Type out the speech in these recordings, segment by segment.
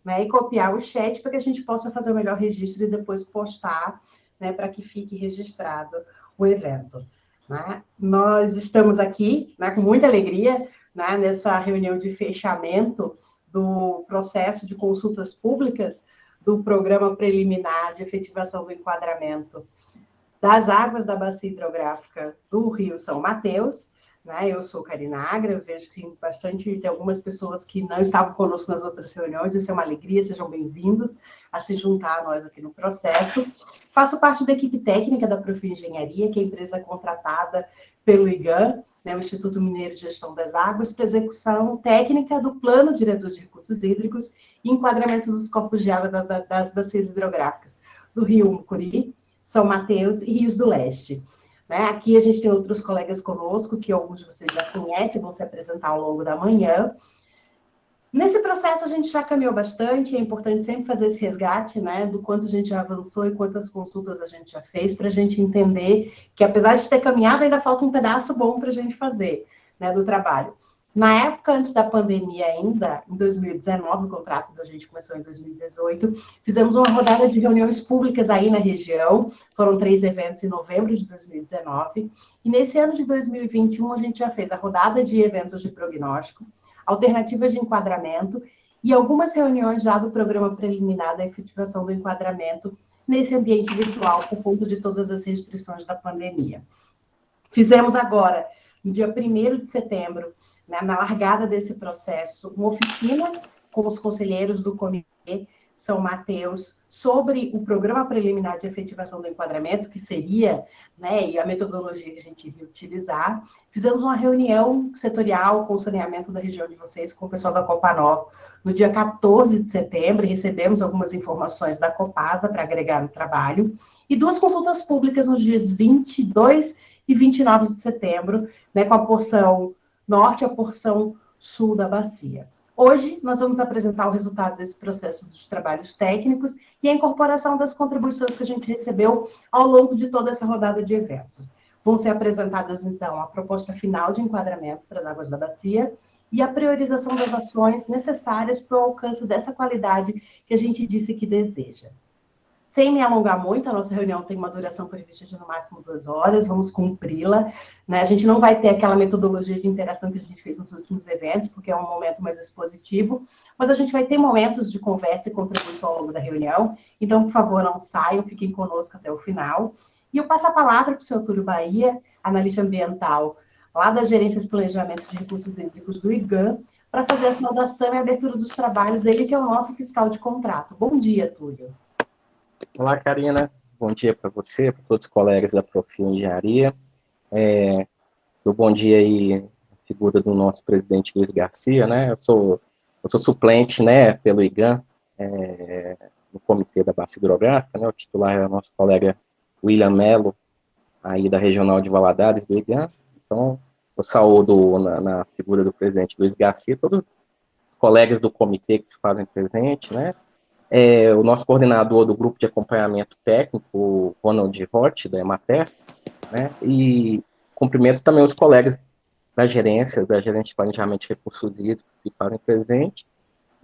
né, e copiar o chat para que a gente possa fazer o melhor registro e depois postar, né, para que fique registrado o evento. Né? Nós estamos aqui, né, com muita alegria, né, nessa reunião de fechamento do processo de consultas públicas do Programa Preliminar de Efetivação do Enquadramento das Águas da Bacia Hidrográfica do Rio São Mateus. Né? Eu sou Karina Agra, eu vejo que tem algumas pessoas que não estavam conosco nas outras reuniões, isso é uma alegria, sejam bem-vindos a se juntar a nós aqui no processo. Faço parte da equipe técnica da Profil Engenharia, que é a empresa contratada pelo IGAM, né, o Instituto Mineiro de Gestão das Águas, para execução técnica do Plano Diretor de Recursos Hídricos e enquadramento dos corpos de água das bacias hidrográficas do Rio Mucuri, São Mateus e Rios do Leste. Né? Aqui a gente tem outros colegas conosco, que alguns de vocês já conhecem, vão se apresentar ao longo da manhã. Nesse processo a gente já caminhou bastante, é importante sempre fazer esse resgate, né, do quanto a gente já avançou e quantas consultas a gente já fez, para a gente entender que, apesar de ter caminhado, ainda falta um pedaço bom para a gente fazer, né, do trabalho. Na época, antes da pandemia ainda, em 2019, o contrato da gente começou em 2018, fizemos uma rodada de reuniões públicas aí na região, foram 3 eventos em novembro de 2019, e nesse ano de 2021 a gente já fez a rodada de eventos de prognóstico, alternativas de enquadramento e algumas reuniões já do programa preliminar da efetivação do enquadramento nesse ambiente virtual, por conta de todas as restrições da pandemia. Fizemos agora, no dia 1º de setembro, né, na largada desse processo, uma oficina com os conselheiros do Comitê São Mateus sobre o programa preliminar de efetivação do enquadramento, que seria, né, e a metodologia que a gente iria utilizar. Fizemos uma reunião setorial com o saneamento da região de vocês, com o pessoal da Copanova, no dia 14 de setembro, e recebemos algumas informações da Copasa para agregar no trabalho, e 2 consultas públicas nos dias 22 e 29 de setembro, né, com a porção norte e a porção sul da bacia. Hoje, nós vamos apresentar o resultado desse processo dos trabalhos técnicos e a incorporação das contribuições que a gente recebeu ao longo de toda essa rodada de eventos. Vão ser apresentadas, então, a proposta final de enquadramento para as águas da bacia e a priorização das ações necessárias para o alcance dessa qualidade que a gente disse que deseja. Sem me alongar muito, a nossa reunião tem uma duração prevista de no máximo 2 horas, vamos cumpri-la. Né? A gente não vai ter aquela metodologia de interação que a gente fez nos últimos eventos, porque é um momento mais expositivo, mas a gente vai ter momentos de conversa e contribuição ao longo da reunião. Então, por favor, não saiam, fiquem conosco até o final. E eu passo a palavra para o senhor Túlio Bahia, analista ambiental, lá da Gerência de Planejamento de Recursos Hídricos do IGAM, para fazer a saudação e a abertura dos trabalhos, ele que é o nosso fiscal de contrato. Bom dia, Túlio. Olá, Karina. Bom dia para você, para todos os colegas da Profil Engenharia. Dou bom dia aí à figura do nosso presidente Luiz Garcia, né? Eu sou suplente, né, pelo IGAM, no Comitê da Bacia Hidrográfica, né? O titular é o nosso colega William Mello, aí da Regional de Valadares do IGAM. Então, eu saúdo na figura do presidente Luiz Garcia, todos os colegas do comitê que se fazem presente, né? O nosso coordenador do grupo de acompanhamento técnico, o Ronald Roth, da Emater, né, e cumprimento também os colegas da gerência de planejamento de recursos hídricos que se fazem presente,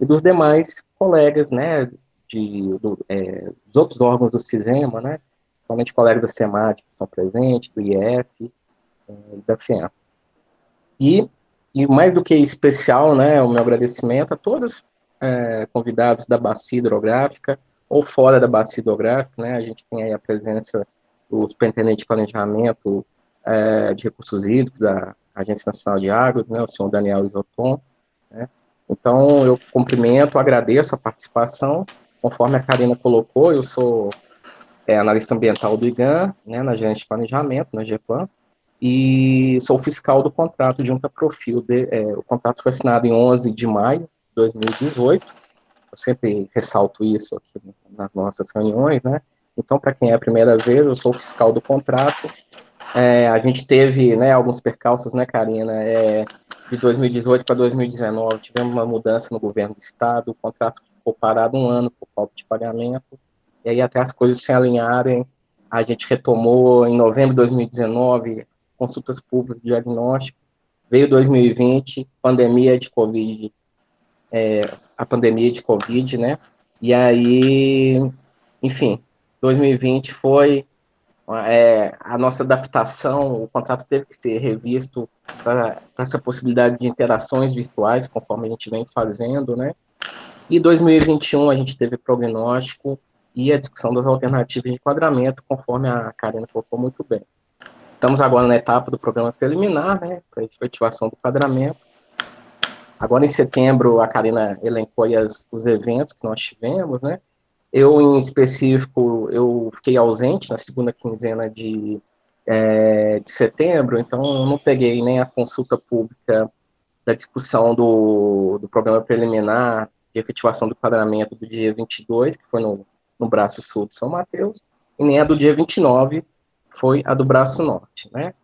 e dos demais colegas, né, dos outros órgãos do CISEMA, né, principalmente colegas da SEMAD que estão presentes, do IF, e da FEAM. E mais do que especial, né, o meu agradecimento a todos convidados da bacia hidrográfica ou fora da bacia hidrográfica, né? A gente tem aí a presença do superintendente de planejamento de recursos hídricos da Agência Nacional de Águas, né, o senhor Daniel Isoton, né? Então, eu cumprimento, agradeço a participação, conforme a Karina colocou, eu sou analista ambiental do IGAM, né, na Agência de Planejamento, na GEPLAN, e sou fiscal do contrato junto à Profil. O contrato foi assinado em 11 de maio de 2018, eu sempre ressalto isso aqui nas nossas reuniões, né? Então, para quem é a primeira vez, eu sou fiscal do contrato. A gente teve, né, alguns percalços, né, Karina? De 2018 para 2019, tivemos uma mudança no governo do estado, o contrato ficou parado 1 ano por falta de pagamento, e aí até as coisas se alinharem, a gente retomou em novembro de 2019, consultas públicas de diagnóstico, veio 2020, pandemia de Covid, a pandemia de Covid, né? E aí, enfim, 2020 foi a nossa adaptação, o contrato teve que ser revisto para essa possibilidade de interações virtuais, conforme a gente vem fazendo, né? E 2021 a gente teve prognóstico e a discussão das alternativas de enquadramento, conforme a Karina colocou muito bem. Estamos agora na etapa do programa preliminar, né, para efetivação do enquadramento. Agora, em setembro, a Karina elencou aí os eventos que nós tivemos, né? Eu, em específico, eu fiquei ausente na segunda quinzena de setembro, então eu não peguei nem a consulta pública da discussão do programa preliminar de efetivação do enquadramento do dia 22, que foi no braço sul de São Mateus, e nem a do dia 29, foi a do braço norte, né?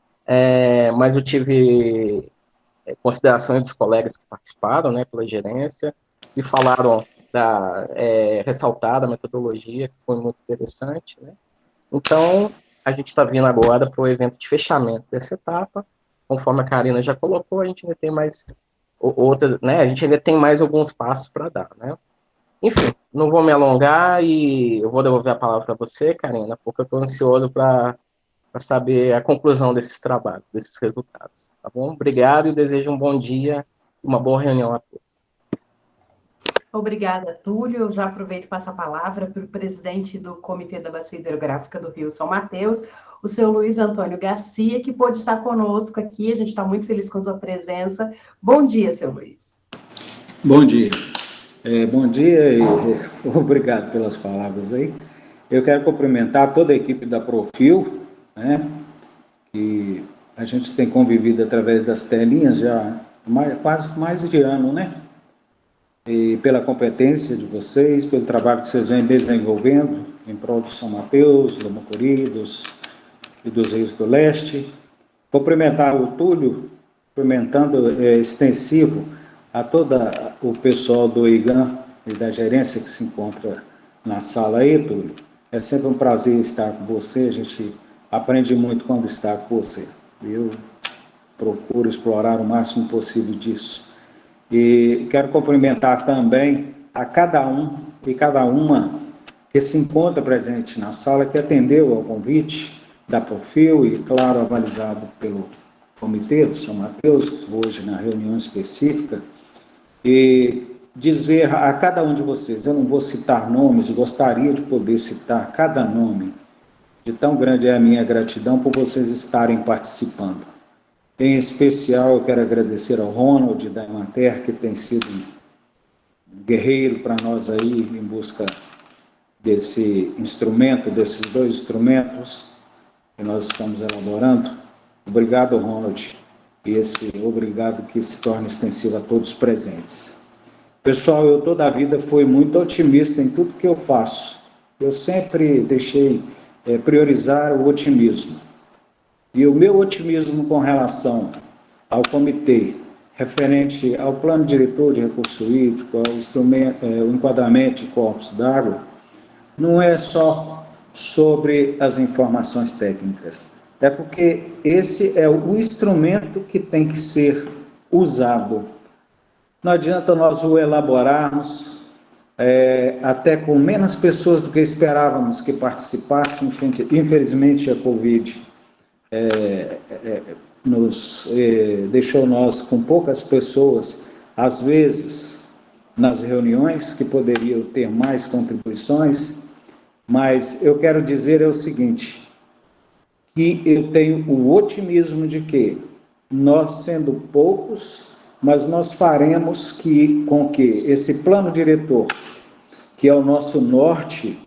Mas eu tive considerações dos colegas que participaram, né, pela gerência, e falaram ressaltar a metodologia, que foi muito interessante, né? Então, a gente está vindo agora para o evento de fechamento dessa etapa. Conforme a Karina já colocou, a gente ainda tem mais outras, né? A gente ainda tem mais alguns passos para dar, né? Enfim, não vou me alongar e eu vou devolver a palavra para você, Karina, porque eu estou ansioso para saber a conclusão desses trabalhos, desses resultados. Tá bom? Obrigado e desejo um bom dia e uma boa reunião a todos. Obrigada, Túlio. Eu já aproveito e passo a palavra para o presidente do Comitê da Bacia Hidrográfica do Rio São Mateus, o senhor Luiz Antônio Garcia, que pôde estar conosco aqui. A gente está muito feliz com a sua presença. Bom dia, senhor Luiz. Bom dia. Bom dia e obrigado pelas palavras aí. Eu quero cumprimentar toda a equipe da Profil, né, que a gente tem convivido através das telinhas já quase mais de ano, né? E pela competência de vocês, pelo trabalho que vocês vêm desenvolvendo em prol do São Mateus, do Mucuri e dos Rios do Leste. Cumprimentar o Túlio, cumprimentando extensivo a todo o pessoal do IGAM e da gerência que se encontra na sala aí, Túlio. É sempre um prazer estar com você, a gente aprende muito quando está com você. Eu procuro explorar o máximo possível disso. E quero cumprimentar também a cada um e cada uma que se encontra presente na sala, que atendeu ao convite da Profil e, claro, avalizado pelo Comitê do São Mateus, hoje na reunião específica, e dizer a cada um de vocês, eu não vou citar nomes, gostaria de poder citar cada nome, de tão grande é a minha gratidão por vocês estarem participando. Em especial, eu quero agradecer ao Ronald da Emater, que tem sido um guerreiro para nós aí em busca desse instrumento, desses dois instrumentos que nós estamos elaborando. Obrigado, Ronald, e esse obrigado que se torna extensivo a todos presentes. Pessoal, eu toda a vida fui muito otimista em tudo que eu faço. Eu sempre deixei priorizar o otimismo. E o meu otimismo com relação ao comitê, referente ao plano diretor de recurso hídrico, ao instrumento, o enquadramento de corpos d'água, não é só sobre as informações técnicas, é porque esse é o instrumento que tem que ser usado. Não adianta nós o elaborarmos até com menos pessoas do que esperávamos que participassem. Infelizmente, a Covid nos deixou nós com poucas pessoas, às vezes, nas reuniões, que poderiam ter mais contribuições, mas eu quero dizer o seguinte, que eu tenho o otimismo de que nós, sendo poucos, mas nós faremos com que esse plano diretor, que é o nosso norte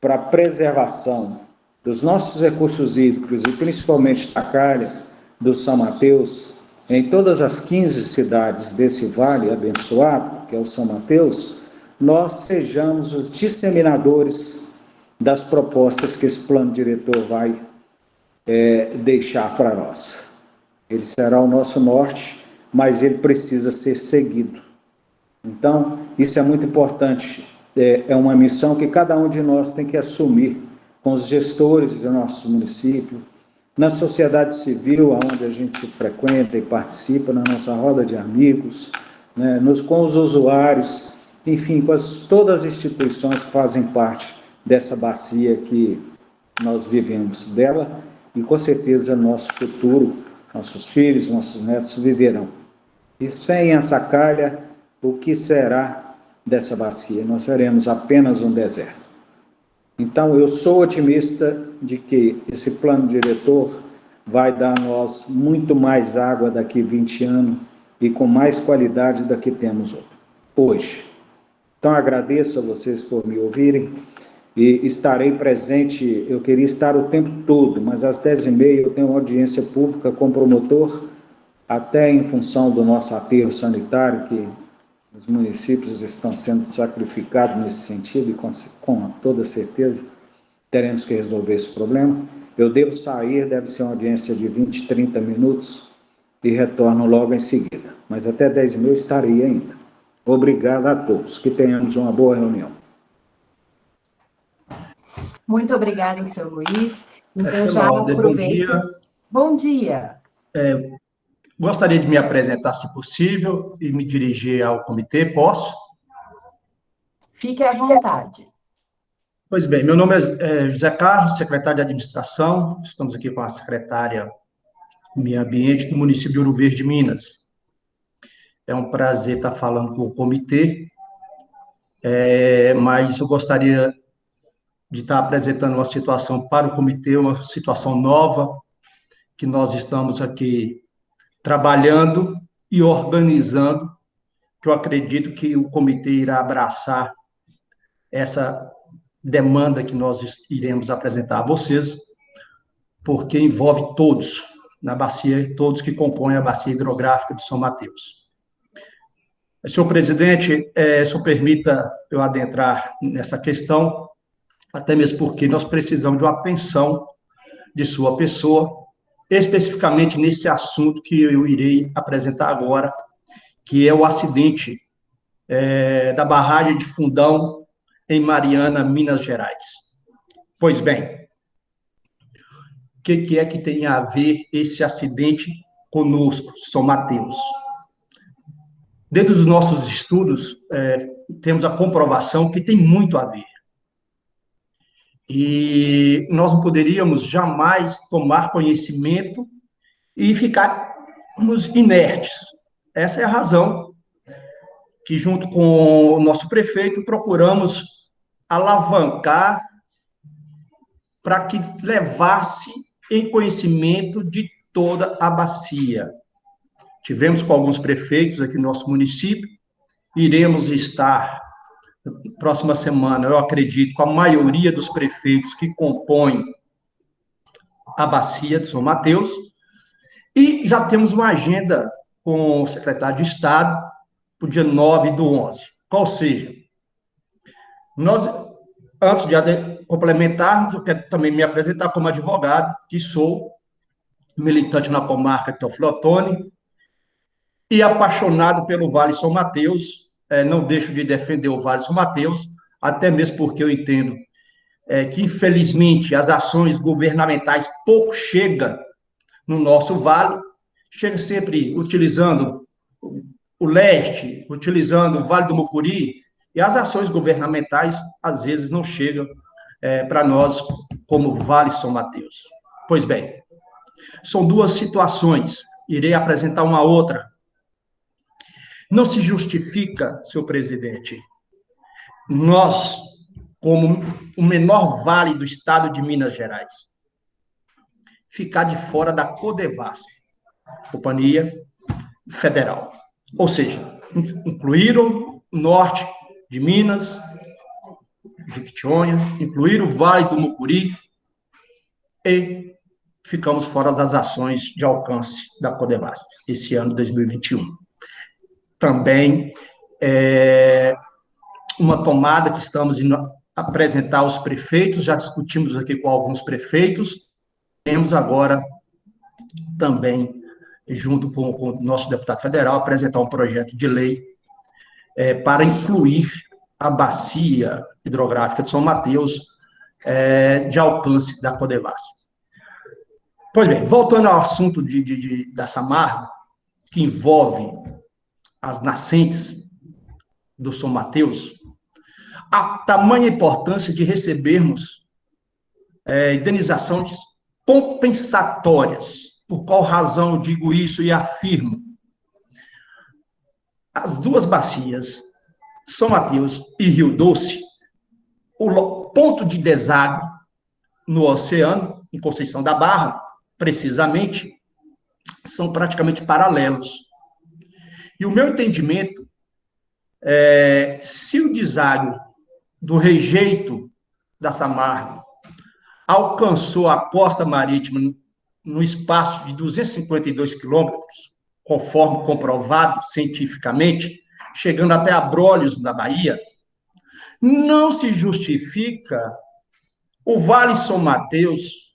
para a preservação dos nossos recursos hídricos e principalmente da calha do São Mateus, em todas as 15 cidades desse vale abençoado, que é o São Mateus, nós sejamos os disseminadores das propostas que esse plano diretor vai deixar para nós. Ele será o nosso norte, mas ele precisa ser seguido. Então, isso é muito importante. É uma missão que cada um de nós tem que assumir com os gestores do nosso município, na sociedade civil, onde a gente frequenta e participa, na nossa roda de amigos, né, com os usuários enfim, com todas as instituições que fazem parte dessa bacia que nós vivemos dela, e com certeza nosso futuro, nossos filhos, nossos netos viverão. E sem essa calha, o que será dessa bacia? Nós seremos apenas um deserto. Então, eu sou otimista de que esse plano diretor vai dar a nós muito mais água daqui a 20 anos e com mais qualidade da que temos hoje. Então, agradeço a vocês por me ouvirem e estarei presente. Eu queria estar o tempo todo, mas às 10h30 eu tenho uma audiência pública com o promotor, até em função do nosso aterro sanitário, que os municípios estão sendo sacrificados nesse sentido, e com toda certeza teremos que resolver esse problema. Eu devo sair, deve ser uma audiência de 20, 30 minutos, e retorno logo em seguida. Mas até 10h30 eu estarei ainda. Obrigado a todos. Que tenhamos uma boa reunião. Muito obrigada, seu Luiz. Então, já aproveito. Bom dia. Gostaria de me apresentar, se possível, e me dirigir ao comitê. Posso? Fique à vontade. Pois bem, meu nome é José Carlos, secretário de Administração. Estamos aqui com a secretária do Meio Ambiente do município de Ouro Verde, Minas. É um prazer estar falando com o comitê, mas eu gostaria de estar apresentando uma situação para o comitê, uma situação nova, que nós estamos aqui trabalhando e organizando, que eu acredito que o comitê irá abraçar essa demanda que nós iremos apresentar a vocês, porque envolve todos na bacia, todos que compõem a bacia hidrográfica de São Mateus. Senhor presidente, só permita eu adentrar nessa questão, até mesmo porque nós precisamos de uma atenção de sua pessoa, especificamente nesse assunto que eu irei apresentar agora, que é o acidente da barragem de Fundão, em Mariana, Minas Gerais. Pois bem, o que é que tem a ver esse acidente conosco, São Mateus? Dentro dos nossos estudos, temos a comprovação que tem muito a ver. E nós não poderíamos jamais tomar conhecimento e ficarmos inertes. Essa é a razão que, junto com o nosso prefeito, procuramos alavancar para que levasse em conhecimento de toda a bacia. Tivemos com alguns prefeitos aqui no nosso município, iremos estar, próxima semana, eu acredito, com a maioria dos prefeitos que compõem a bacia de São Mateus, e já temos uma agenda com o secretário de Estado para o dia 9/11. Qual seja, nós, antes de complementarmos, eu quero também me apresentar como advogado, que sou militante na comarca de Teófilo Otoni e apaixonado pelo Vale São Mateus. Não deixo de defender o Vale São Mateus, até mesmo porque eu entendo que, infelizmente, as ações governamentais pouco chegam no nosso vale, chega sempre utilizando o leste, utilizando o Vale do Mucuri, e as ações governamentais, às vezes, não chegam para nós como Vale São Mateus. Pois bem, são duas situações, irei apresentar uma outra. Não se justifica, senhor presidente, nós, como o menor vale do estado de Minas Gerais, ficar de fora da Codevasf, Companhia Federal. Ou seja, incluíram o norte de Minas, Jequitinhonha, incluíram o Vale do Mucuri e ficamos fora das ações de alcance da Codevasf, esse ano 2021. Também uma tomada que estamos indo apresentar aos prefeitos, já discutimos aqui com alguns prefeitos, temos agora também, junto com o nosso deputado federal, apresentar um projeto de lei para incluir a bacia hidrográfica de São Mateus de alcance da Codevasf. Pois bem, voltando ao assunto da Samargo, que envolve as nascentes do São Mateus, a tamanha importância de recebermos indenizações compensatórias. Por qual razão eu digo isso e afirmo? As duas bacias, São Mateus e Rio Doce, o ponto de deságua no oceano, em Conceição da Barra, precisamente, são praticamente paralelos. E o meu entendimento é, se o deságua do rejeito da Samarga alcançou a costa marítima no espaço de 252 quilômetros, conforme comprovado cientificamente, chegando até Abrolhos, na Bahia, não se justifica o Vale São Mateus,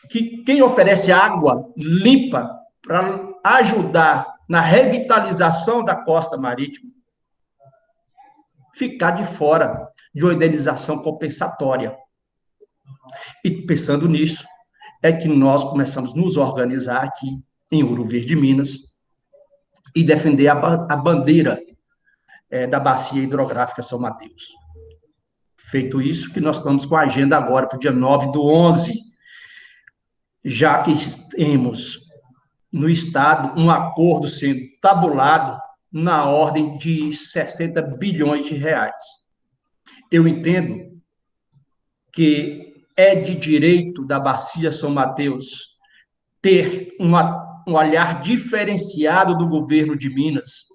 que quem oferece água limpa para ajudar na revitalização da costa marítima, ficar de fora de uma indenização compensatória. E pensando nisso, é que nós começamos a nos organizar aqui em Ouro Verde, Minas, e defender a bandeira da Bacia Hidrográfica São Mateus. Feito isso, que nós estamos com a agenda agora para o dia 9/11, já que temos no Estado um acordo sendo tabulado na ordem de 60 bilhões de reais. Eu entendo que é de direito da Bacia São Mateus ter um olhar diferenciado do governo de Minas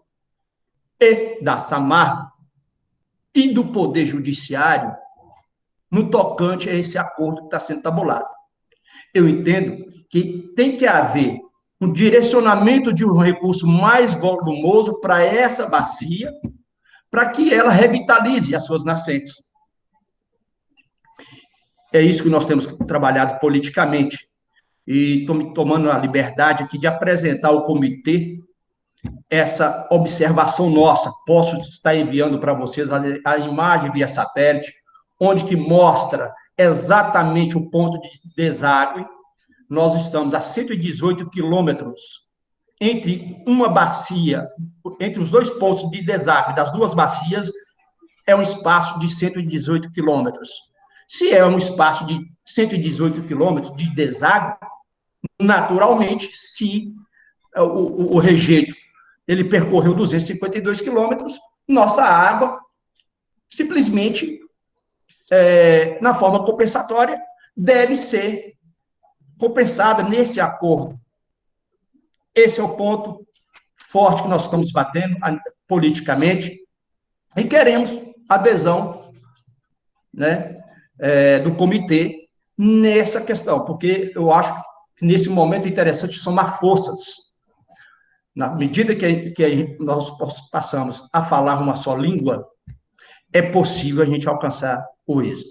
e da Samarga e do Poder Judiciário no tocante a esse acordo que está sendo tabulado. Eu entendo que tem que haver um direcionamento de um recurso mais volumoso para essa bacia, para que ela revitalize as suas nascentes. É isso que nós temos trabalhado politicamente. E estou me tomando a liberdade aqui de apresentar ao comitê essa observação nossa. Posso estar enviando para vocês a imagem via satélite, onde que mostra exatamente o ponto de deságue. Nós estamos a 118 quilômetros entre uma bacia, entre os dois pontos de deságue das duas bacias, é um espaço de 118 quilômetros. Se é um espaço de 118 quilômetros de deságue, naturalmente, se o rejeito ele percorreu 252 quilômetros, nossa água simplesmente, na forma compensatória, deve ser compensada nesse acordo. Esse é o ponto forte que nós estamos batendo politicamente e queremos adesão, né, do comitê nessa questão, porque eu acho que nesse momento é interessante somar forças. Na medida que nós passamos a falar uma só língua, é possível a gente alcançar o êxito.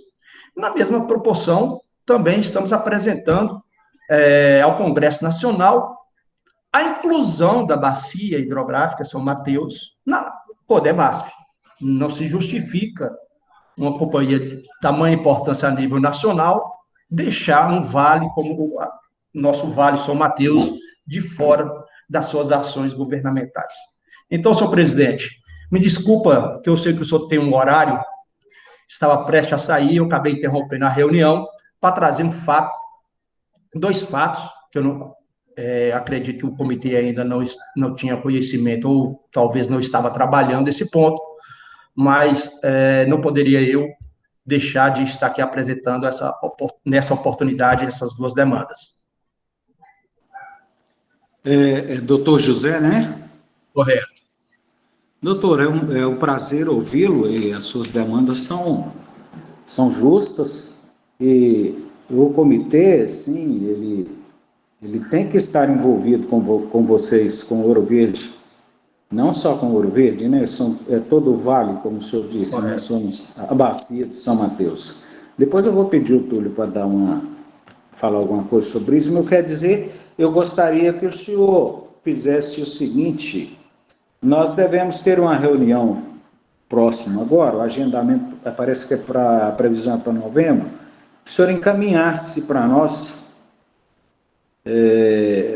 Na mesma proporção, também estamos apresentando ao Congresso Nacional a inclusão da Bacia Hidrográfica São Mateus na Codebasf. Não se justifica uma companhia de tamanha importância a nível nacional deixar um vale como o nosso Vale São Mateus de fora das suas ações governamentais. Então, senhor presidente, me desculpa que eu sei que o senhor tem um horário, estava prestes a sair, eu acabei interrompendo a reunião para trazer dois fatos, que eu não acredito que o comitê ainda não tinha conhecimento, ou talvez não estava trabalhando esse ponto, mas não poderia eu deixar de estar aqui apresentando nessa oportunidade essas duas demandas. Doutor José, né? Correto. Doutor, é um prazer ouvi-lo e as suas demandas são justas e o comitê, sim, ele tem que estar envolvido com vocês, com Ouro Verde, não só com Ouro Verde, né? Todo o vale, como o senhor disse, correto. nós somos a bacia de São Mateus. Depois eu vou pedir o Túlio para falar alguma coisa sobre isso, mas eu quero dizer, eu gostaria que o senhor fizesse o seguinte: nós devemos ter uma reunião próxima agora, o agendamento parece que a previsão é para novembro, que o senhor encaminhasse para nós,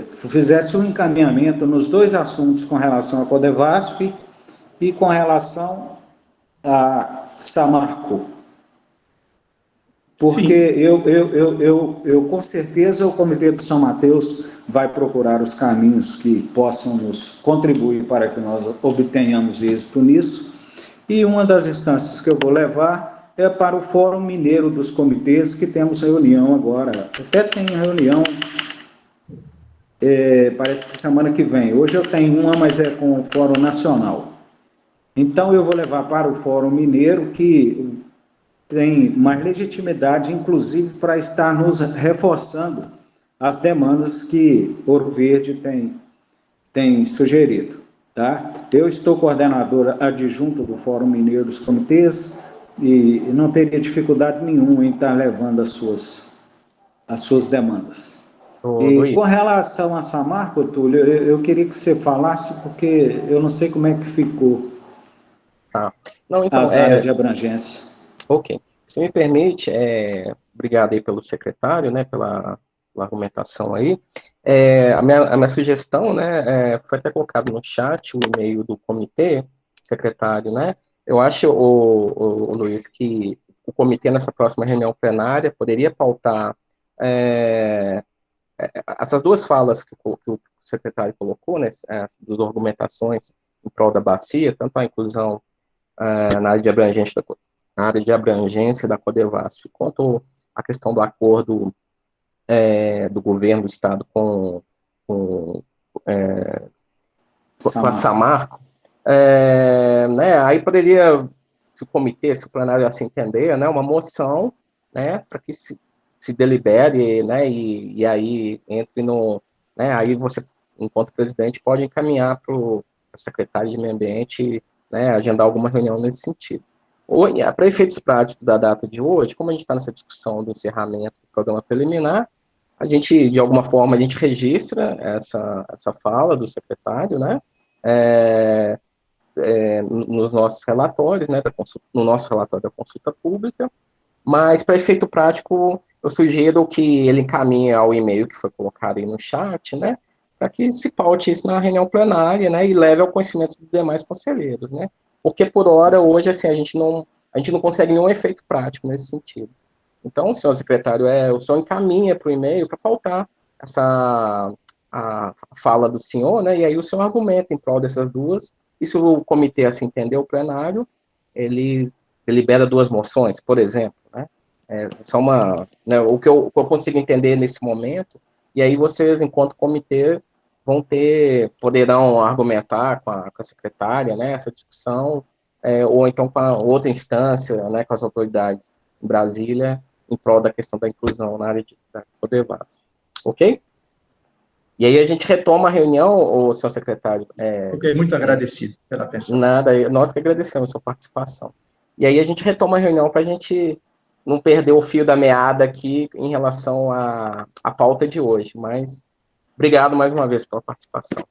fizesse um encaminhamento nos dois assuntos com relação à Codevasf E com relação a Samarco, porque com certeza o Comitê de São Mateus vai procurar os caminhos que possam nos contribuir para que nós obtenhamos êxito nisso, e uma das instâncias que eu vou levar é para o Fórum Mineiro dos Comitês, que temos reunião agora, até tem reunião, parece que semana que vem, hoje eu tenho uma, mas é com o Fórum Nacional. Então eu vou levar para o Fórum Mineiro, que tem mais legitimidade, inclusive, para estar nos reforçando as demandas que Ouro Verde tem sugerido. Tá? Eu estou coordenador adjunto do Fórum Mineiro dos Comitês e não teria dificuldade nenhuma em estar levando as suas demandas. E com relação a Samarco, Túlio, eu queria que você falasse, porque eu não sei como é que ficou Não, então, as áreas de abrangência. Ok. Se me permite, obrigado aí pelo secretário, né, pela argumentação aí. A minha sugestão, né, foi até colocado no chat o e-mail do comitê, secretário, né. Eu acho, o Luiz, que o comitê, nessa próxima reunião plenária, poderia pautar essas duas falas que o secretário colocou, né, as duas argumentações em prol da bacia, tanto a inclusão na área de abrangência da Codevasf, quanto a questão do acordo do governo do estado com a Samarco, né, aí poderia, se o comitê, se o plenário assim entender, né, uma moção, né, para que se delibere, né, e aí entre no, né, aí você, enquanto presidente, pode encaminhar para o secretário de Meio Ambiente, né, agendar alguma reunião nesse sentido. Para efeitos práticos da data de hoje, como a gente está nessa discussão do encerramento do programa preliminar, a gente, de alguma forma, a gente registra essa fala do secretário, né, nos nossos relatórios, né, no nosso relatório da consulta pública, mas, para efeito prático, eu sugiro que ele encaminhe ao e-mail que foi colocado aí no chat, né, para que se paute isso na reunião plenária, né, e leve ao conhecimento dos demais conselheiros, né, porque, por hora, hoje, assim, a gente não consegue nenhum efeito prático nesse sentido. Então, senhor secretário, o senhor encaminha para o e-mail para pautar a fala do senhor, né, e aí o senhor argumenta em prol dessas duas, e se o comitê assim entender, o plenário, ele delibera duas moções, por exemplo, né, só né, o que eu consigo entender nesse momento, e aí vocês, enquanto comitê, poderão argumentar com a secretária, né, essa discussão, ou então com a outra instância, né, com as autoridades em Brasília, em prol da questão da inclusão na área da Codevasf. Ok? E aí a gente retoma a reunião, o senhor secretário. Ok, muito agradecido pela atenção. Nada, nós que agradecemos a sua participação. E aí a gente retoma a reunião para a gente não perder o fio da meada aqui em relação à pauta de hoje. Mas obrigado mais uma vez pela participação.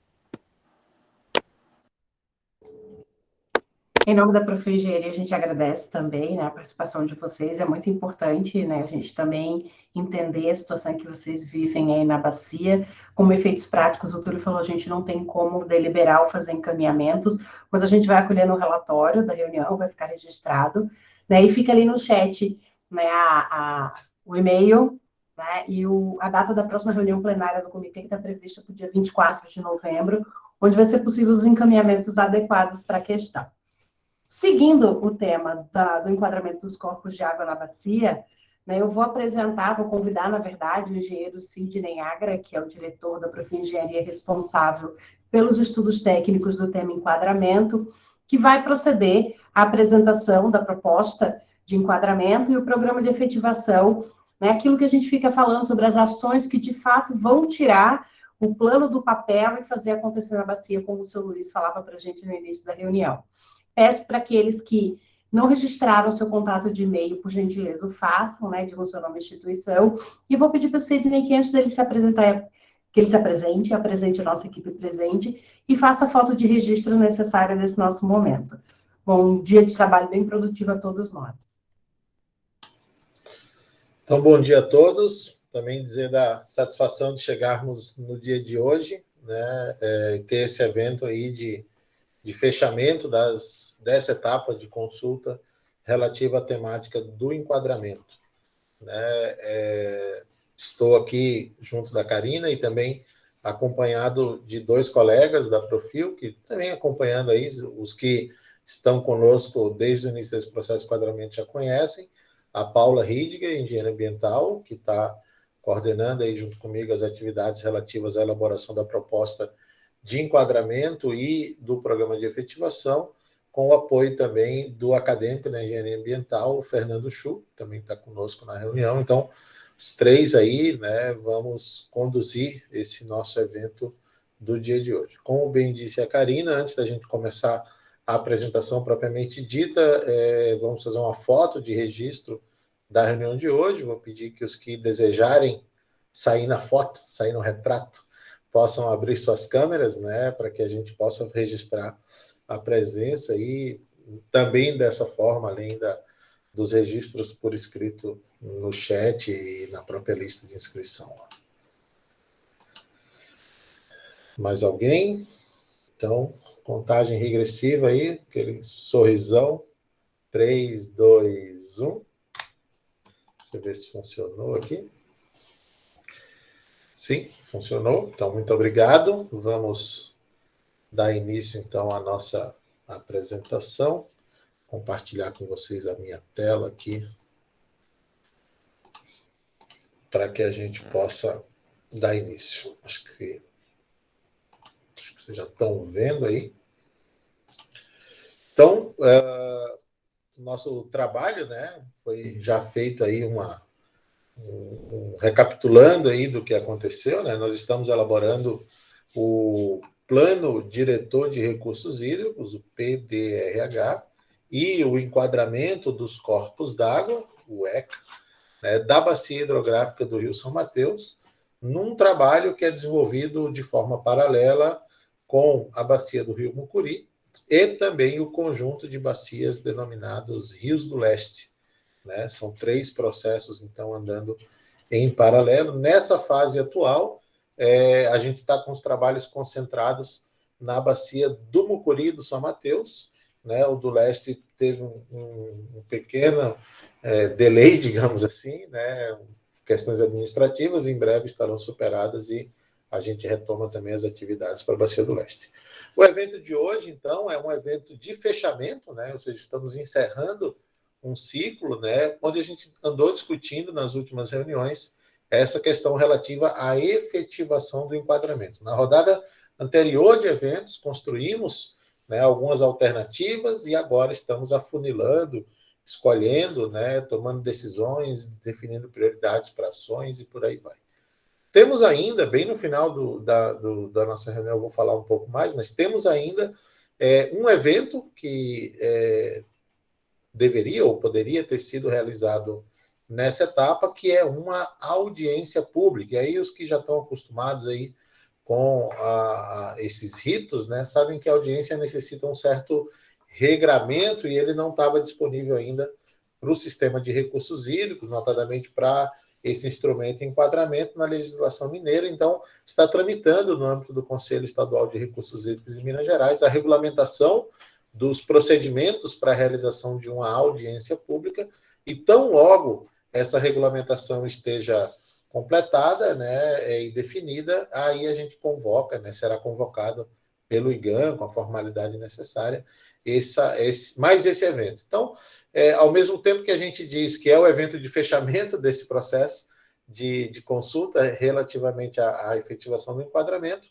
Em nome da Profil Engenharia, a gente agradece também, né, a participação de vocês, é muito importante, né, a gente também entender a situação que vocês vivem aí na bacia. Como efeitos práticos, o Túlio falou, a gente não tem como deliberar ou fazer encaminhamentos, mas a gente vai acolher no relatório da reunião, vai ficar registrado, né, e fica ali no chat, né, o e-mail, né, e a data da próxima reunião plenária do comitê, que está prevista para o dia 24 de novembro, onde vai ser possível os encaminhamentos adequados para a questão. Seguindo o tema do enquadramento dos corpos de água na bacia, né, eu vou convidar, na verdade, o engenheiro Sidney Agra, que é o diretor da Profil Engenharia responsável pelos estudos técnicos do tema enquadramento, que vai proceder à apresentação da proposta de enquadramento e o programa de efetivação, né, aquilo que a gente fica falando sobre as ações que, de fato, vão tirar o plano do papel e fazer acontecer na bacia, como o seu Luiz falava para a gente no início da reunião. Peço para aqueles que não registraram seu contato de e-mail, por gentileza, o façam, né, digam seu nome e instituição, e vou pedir para o Sidney que antes dele se apresentar, que ele se apresente a nossa equipe presente e faça a foto de registro necessária nesse nosso momento. Bom dia de trabalho bem produtivo a todos nós. Então, bom dia a todos. Também dizer da satisfação de chegarmos no dia de hoje, né, ter esse evento aí de de fechamento dessa etapa de consulta relativa à temática do enquadramento. Né? Estou aqui junto da Karina e também acompanhado de 2 colegas da Profil, que também acompanhando aí, os que estão conosco desde o início desse processo de enquadramento já conhecem, a Paula Ridger, engenheira ambiental, que está coordenando aí junto comigo as atividades relativas à elaboração da proposta de enquadramento e do programa de efetivação, com o apoio também do acadêmico da engenharia ambiental, o Fernando Chu, que também está conosco na reunião. Então, os 3 aí, né, vamos conduzir esse nosso evento do dia de hoje. Como bem disse a Karina, antes da gente começar a apresentação propriamente dita, vamos fazer uma foto de registro da reunião de hoje. Vou pedir que os que desejarem sair na foto, sair no retrato, possam abrir suas câmeras, né, para que a gente possa registrar a presença e também dessa forma, além dos registros por escrito no chat e na própria lista de inscrição. Mais alguém? Então, contagem regressiva aí, aquele sorrisão. 3, 2, 1. Deixa eu ver se funcionou aqui. Sim, funcionou. Então, muito obrigado. Vamos dar início, então, à nossa apresentação. Compartilhar com vocês a minha tela aqui, para que a gente possa dar início. Acho que vocês já estão vendo aí. Então, nosso trabalho, né, foi já feito aí recapitulando aí do que aconteceu, né? Nós estamos elaborando o Plano Diretor de Recursos Hídricos, o PDRH, e o enquadramento dos corpos d'água, o ECA, né, da Bacia Hidrográfica do Rio São Mateus, num trabalho que é desenvolvido de forma paralela com a Bacia do Rio Mucuri e também o conjunto de bacias denominados Rios do Leste. Né? São 3 processos, então, andando em paralelo. Nessa fase atual, a gente está com os trabalhos concentrados na Bacia do Mucuri do São Mateus, né? O do Leste teve um pequeno delay, digamos assim, né? Questões administrativas, em breve estarão superadas e a gente retoma também as atividades para a Bacia do Leste. O evento de hoje, então, é um evento de fechamento, né? Ou seja, estamos encerrando um ciclo, né? Onde a gente andou discutindo nas últimas reuniões essa questão relativa à efetivação do enquadramento. Na rodada anterior de eventos, construímos, né, algumas alternativas e agora estamos afunilando, escolhendo, né, tomando decisões, definindo prioridades para ações e por aí vai. Temos ainda, bem no final da nossa reunião, eu vou falar um pouco mais, mas temos ainda um evento que deveria ou poderia ter sido realizado nessa etapa, que é uma audiência pública. E aí os que já estão acostumados aí com esses ritos, né, sabem que a audiência necessita um certo regramento e ele não estava disponível ainda para o sistema de recursos hídricos, notadamente para esse instrumento de enquadramento na legislação mineira. Então, está tramitando no âmbito do Conselho Estadual de Recursos Hídricos de Minas Gerais a regulamentação dos procedimentos para a realização de uma audiência pública e tão logo essa regulamentação esteja completada, né, e definida, aí a gente convoca, né, será convocado pelo IGAM, com a formalidade necessária, mais esse evento. Então, ao mesmo tempo que a gente diz que é o evento de fechamento desse processo de consulta relativamente à efetivação do enquadramento,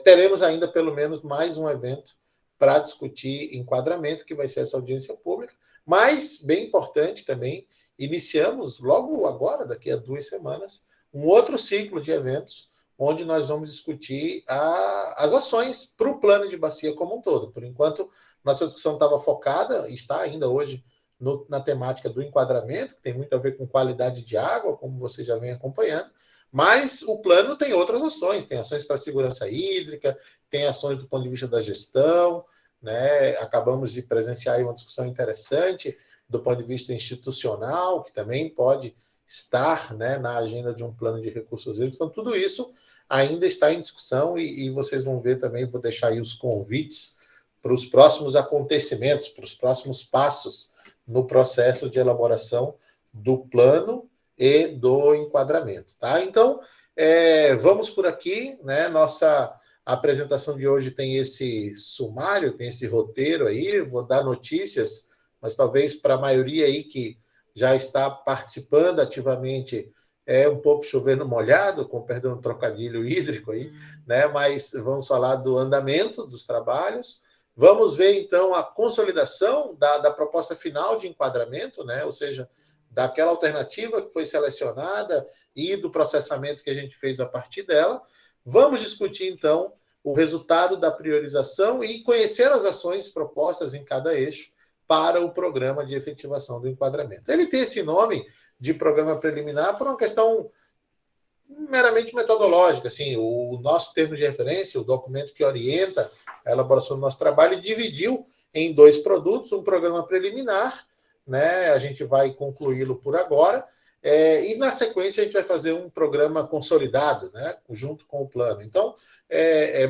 teremos ainda pelo menos mais um evento para discutir enquadramento, que vai ser essa audiência pública, mas, bem importante também, iniciamos logo agora, daqui a 2 semanas, um outro ciclo de eventos, onde nós vamos discutir as ações para o plano de bacia como um todo. Por enquanto, nossa discussão estava focada, está ainda hoje, na temática do enquadramento, que tem muito a ver com qualidade de água, como você já vem acompanhando, mas o plano tem outras ações, tem ações para segurança hídrica, tem ações do ponto de vista da gestão, né? Acabamos de presenciar aí uma discussão interessante do ponto de vista institucional, que também pode estar, né, na agenda de um plano de recursos hídricos. Então, tudo isso ainda está em discussão e vocês vão ver também, vou deixar aí os convites para os próximos acontecimentos, para os próximos passos no processo de elaboração do plano e do enquadramento, tá? Então, vamos por aqui, né? Nossa apresentação de hoje tem esse sumário, tem esse roteiro aí, vou dar notícias, mas talvez para a maioria aí que já está participando ativamente, um pouco chovendo molhado, com perdão do trocadilho hídrico aí, né? Mas vamos falar do andamento dos trabalhos. Vamos ver, então, a consolidação da proposta final de enquadramento, né? Ou seja, daquela alternativa que foi selecionada e do processamento que a gente fez a partir dela. Vamos discutir, então, o resultado da priorização e conhecer as ações propostas em cada eixo para o programa de efetivação do enquadramento. Ele tem esse nome de programa preliminar por uma questão meramente metodológica. Assim, o nosso termo de referência, o documento que orienta a elaboração do nosso trabalho, dividiu em 2 produtos, um programa preliminar, né? A gente vai concluí-lo por agora, e na sequência a gente vai fazer um programa consolidado, né? Junto com o plano. Então,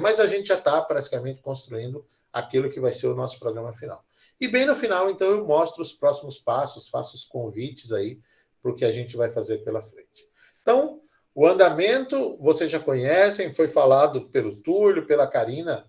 mas a gente já está praticamente construindo aquilo que vai ser o nosso programa final. E bem no final, então, eu mostro os próximos passos, faço os convites aí para o que a gente vai fazer pela frente. Então, o andamento, vocês já conhecem, foi falado pelo Túlio, pela Karina,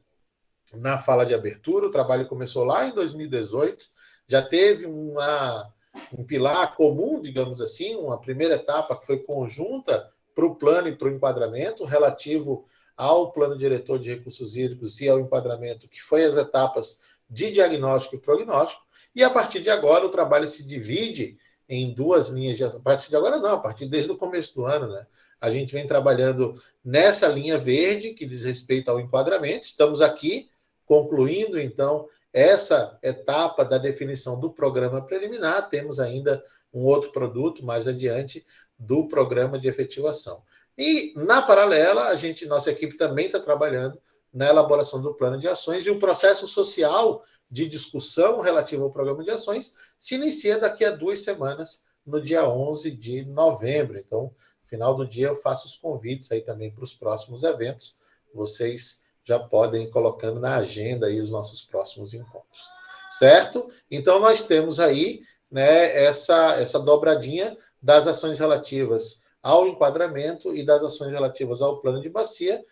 na fala de abertura. O trabalho começou lá em 2018, já teve um pilar comum, digamos assim, uma primeira etapa que foi conjunta para o plano e para o enquadramento, relativo ao plano diretor de recursos hídricos e ao enquadramento, que foi as etapas de diagnóstico e prognóstico, e a partir de agora o trabalho se divide em 2 linhas de ação. A partir de agora não, a partir desde o começo do ano, né? A gente vem trabalhando nessa linha verde, que diz respeito ao enquadramento. Estamos aqui concluindo, então, essa etapa da definição do programa preliminar. Temos ainda um outro produto mais adiante do programa de efetivação. E, na paralela, nossa equipe também está trabalhando na elaboração do plano de ações, e o processo social de discussão relativo ao programa de ações se inicia daqui a 2 semanas, no dia 11 de novembro. Então, no final do dia, eu faço os convites aí também para os próximos eventos. Vocês já podem ir colocando na agenda aí os nossos próximos encontros. Certo? Então, nós temos aí, né, essa dobradinha das ações relativas ao enquadramento e das ações relativas ao plano de bacia,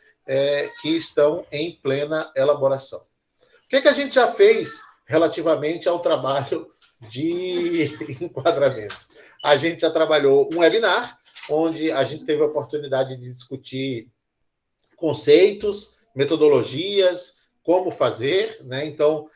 que estão em plena elaboração. O que a gente já fez relativamente ao trabalho de enquadramento? A gente já trabalhou um webinar, onde a gente teve a oportunidade de discutir conceitos, metodologias, como fazer, né? Então,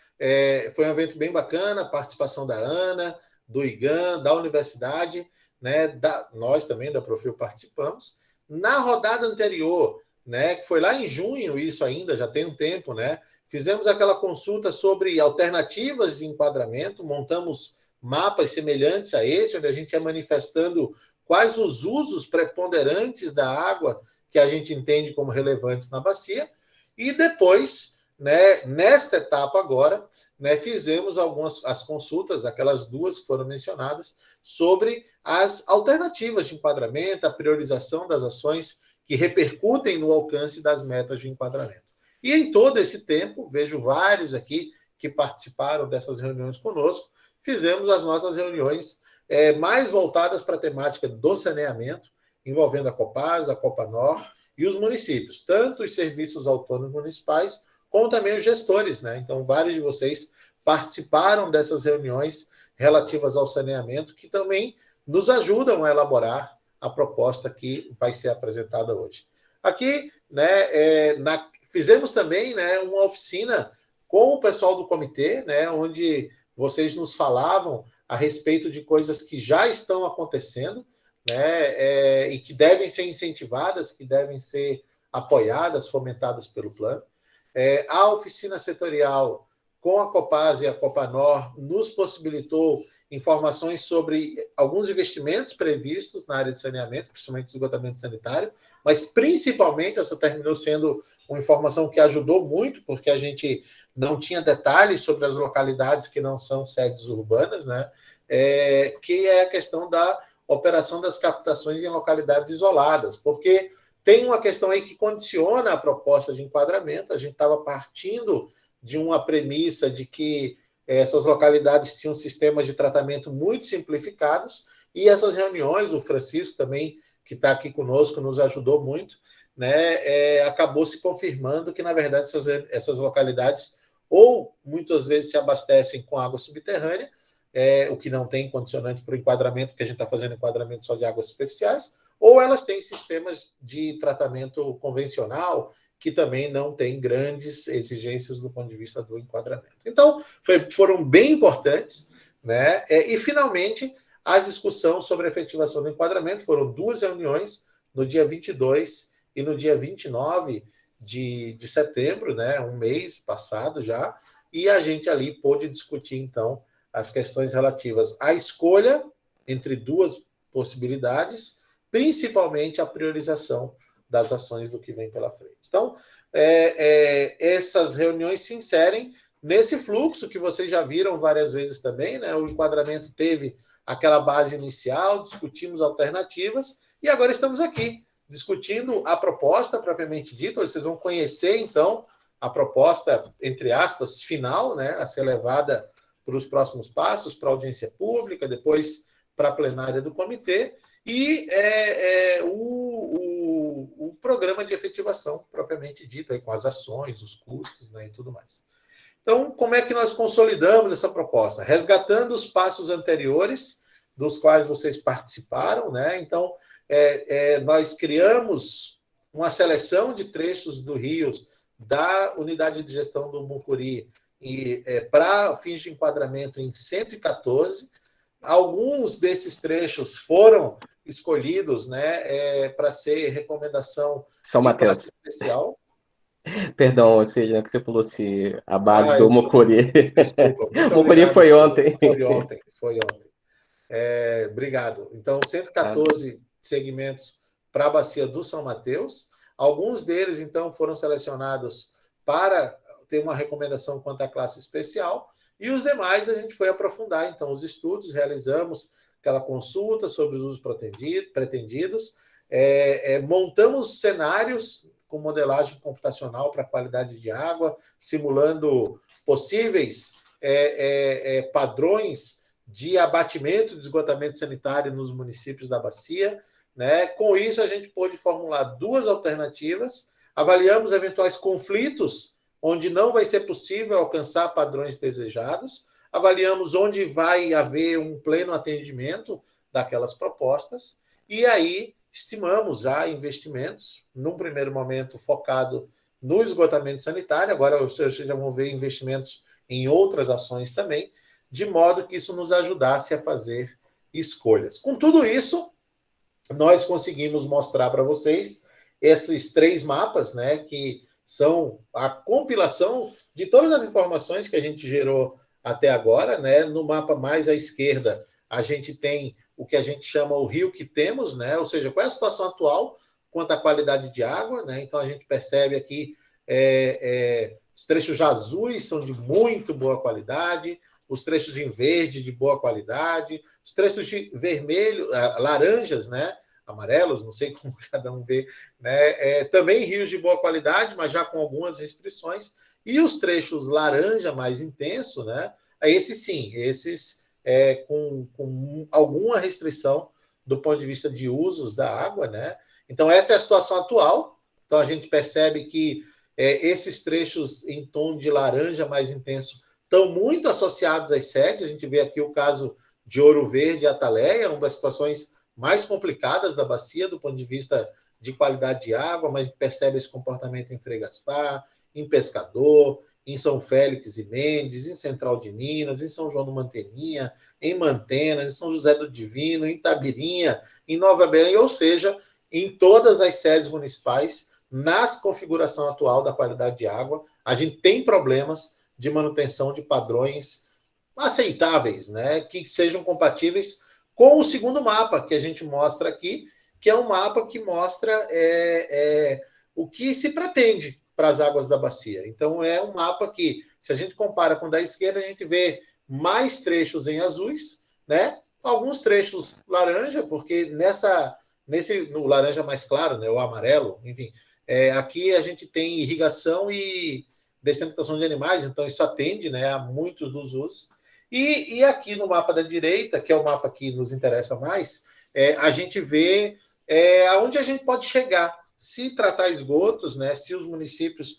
foi um evento bem bacana, a participação da Ana, do IGAN, da universidade, né? Nós também, da Profil, participamos. Na rodada anterior, né, que foi lá em junho, isso ainda, já tem um tempo, né? Fizemos aquela consulta sobre alternativas de enquadramento, montamos mapas semelhantes a esse, onde a gente ia manifestando quais os usos preponderantes da água que a gente entende como relevantes na bacia. E depois, né, nesta etapa agora, né, fizemos as consultas, aquelas 2 que foram mencionadas, sobre as alternativas de enquadramento, a priorização das ações que repercutem no alcance das metas de enquadramento. E em todo esse tempo, vejo vários aqui que participaram dessas reuniões conosco, fizemos as nossas reuniões mais voltadas para a temática do saneamento, envolvendo a Copasa, a Copanor e os municípios, tanto os serviços autônomos municipais, como também os gestores, né? Então, vários de vocês participaram dessas reuniões relativas ao saneamento, que também nos ajudam a elaborar a proposta que vai ser apresentada hoje. Aqui, né, fizemos também, né, uma oficina com o pessoal do comitê, né, onde vocês nos falavam a respeito de coisas que já estão acontecendo, né, e que devem ser incentivadas, que devem ser apoiadas, fomentadas pelo plano. A oficina setorial com a Copasa e a Copanor nos possibilitou informações sobre alguns investimentos previstos na área de saneamento, principalmente de esgotamento sanitário, mas principalmente essa terminou sendo uma informação que ajudou muito, porque a gente não tinha detalhes sobre as localidades que não são sedes urbanas, né? Que é a questão da operação das captações em localidades isoladas, porque tem uma questão aí que condiciona a proposta de enquadramento. A gente estava partindo de uma premissa de que essas localidades tinham sistemas de tratamento muito simplificados, e essas reuniões, o Francisco também, que está aqui conosco, nos ajudou muito, né, acabou se confirmando que, na verdade, essas localidades ou muitas vezes se abastecem com água subterrânea, o que não tem condicionante para o enquadramento, porque a gente está fazendo enquadramento só de águas superficiais, ou elas têm sistemas de tratamento convencional, que também não tem grandes exigências do ponto de vista do enquadramento. Então, foram bem importantes, né? E, finalmente, a discussão sobre a efetivação do enquadramento. Foram 2 reuniões, no dia 22 e no dia 29 de setembro, né? Um mês passado já, e a gente ali pôde discutir, então, as questões relativas à escolha entre 2 possibilidades, principalmente a priorização das ações do que vem pela frente. Então, essas reuniões se inserem nesse fluxo que vocês já viram várias vezes também, né? O enquadramento teve aquela base inicial, discutimos alternativas, e agora estamos aqui, discutindo a proposta propriamente dita. Vocês vão conhecer, então, a proposta, entre aspas, final, né? A ser levada para os próximos passos, para a audiência pública, depois para a plenária do comitê, e o programa de efetivação propriamente dito, aí, com as ações, os custos, né, e tudo mais. Então, como é que nós consolidamos essa proposta? Resgatando os passos anteriores, dos quais vocês participaram, né? Então, nós criamos uma seleção de trechos do Rios da unidade de gestão do Mucuri para fins de enquadramento em 114. Alguns desses trechos foram escolhidos, né, para ser recomendação São Mateus especial. Perdão, ou seja, que você falou assim, a base do Mucuri. Desculpa, muito Mucuri obrigado. foi ontem. Foi ontem. Obrigado. Então, 114 segmentos para a bacia do São Mateus. Alguns deles, então, foram selecionados para ter uma recomendação quanto à classe especial, e os demais a gente foi aprofundar, então, os estudos, realizamos aquela consulta sobre os usos pretendidos, montamos cenários com modelagem computacional para a qualidade de água, simulando possíveis padrões de abatimento de esgotamento sanitário nos municípios da bacia, né? Com isso, a gente pôde formular 2 alternativas, avaliamos eventuais conflitos onde não vai ser possível alcançar padrões desejados, avaliamos onde vai haver um pleno atendimento daquelas propostas, e aí estimamos já investimentos, num primeiro momento focado no esgotamento sanitário, agora vocês já vão ver investimentos em outras ações também, de modo que isso nos ajudasse a fazer escolhas. Com tudo isso, nós conseguimos mostrar para vocês esses 3 mapas, né, que são a compilação de todas as informações que a gente gerou até agora, né? No mapa mais à esquerda, a gente tem o que a gente chama o rio que temos, né? Ou seja, qual é a situação atual quanto à qualidade de água, né? Então, a gente percebe aqui os trechos azuis são de muito boa qualidade, os trechos em verde de boa qualidade, os trechos de vermelho, laranjas, né? Amarelos, não sei como cada um vê, né? Também rios de boa qualidade, mas já com algumas restrições, e os trechos laranja mais intenso, né? Esses sim, com alguma restrição do ponto de vista de usos da água, né? Então, essa é a situação atual. Então, a gente percebe que esses trechos em tom de laranja mais intenso estão muito associados às sedes. A gente vê aqui o caso de Ouro Verde e Ataleia, uma das situações mais complicadas da bacia do ponto de vista de qualidade de água, mas percebe esse comportamento em Frei Gaspar, em Pescador, em São Félix e Mendes, em Central de Minas, em São João do Manteninha, em Mantenas, em São José do Divino, em Tabirinha, em Nova Belém, ou seja, em todas as sedes municipais, na configuração atual da qualidade de água, a gente tem problemas de manutenção de padrões aceitáveis, né, que sejam compatíveis com o segundo mapa que a gente mostra aqui, que é um mapa que mostra o que se pretende para as águas da bacia. Então, é um mapa que, se a gente compara com o da esquerda, a gente vê mais trechos em azuis, né? Alguns trechos laranja, porque no laranja mais claro, né, o amarelo, enfim, aqui a gente tem irrigação e descentralização de animais, então isso atende, né, a muitos dos usos. E aqui no mapa da direita, que é o mapa que nos interessa mais, a gente vê aonde a gente pode chegar. Se tratar esgotos, né, se os municípios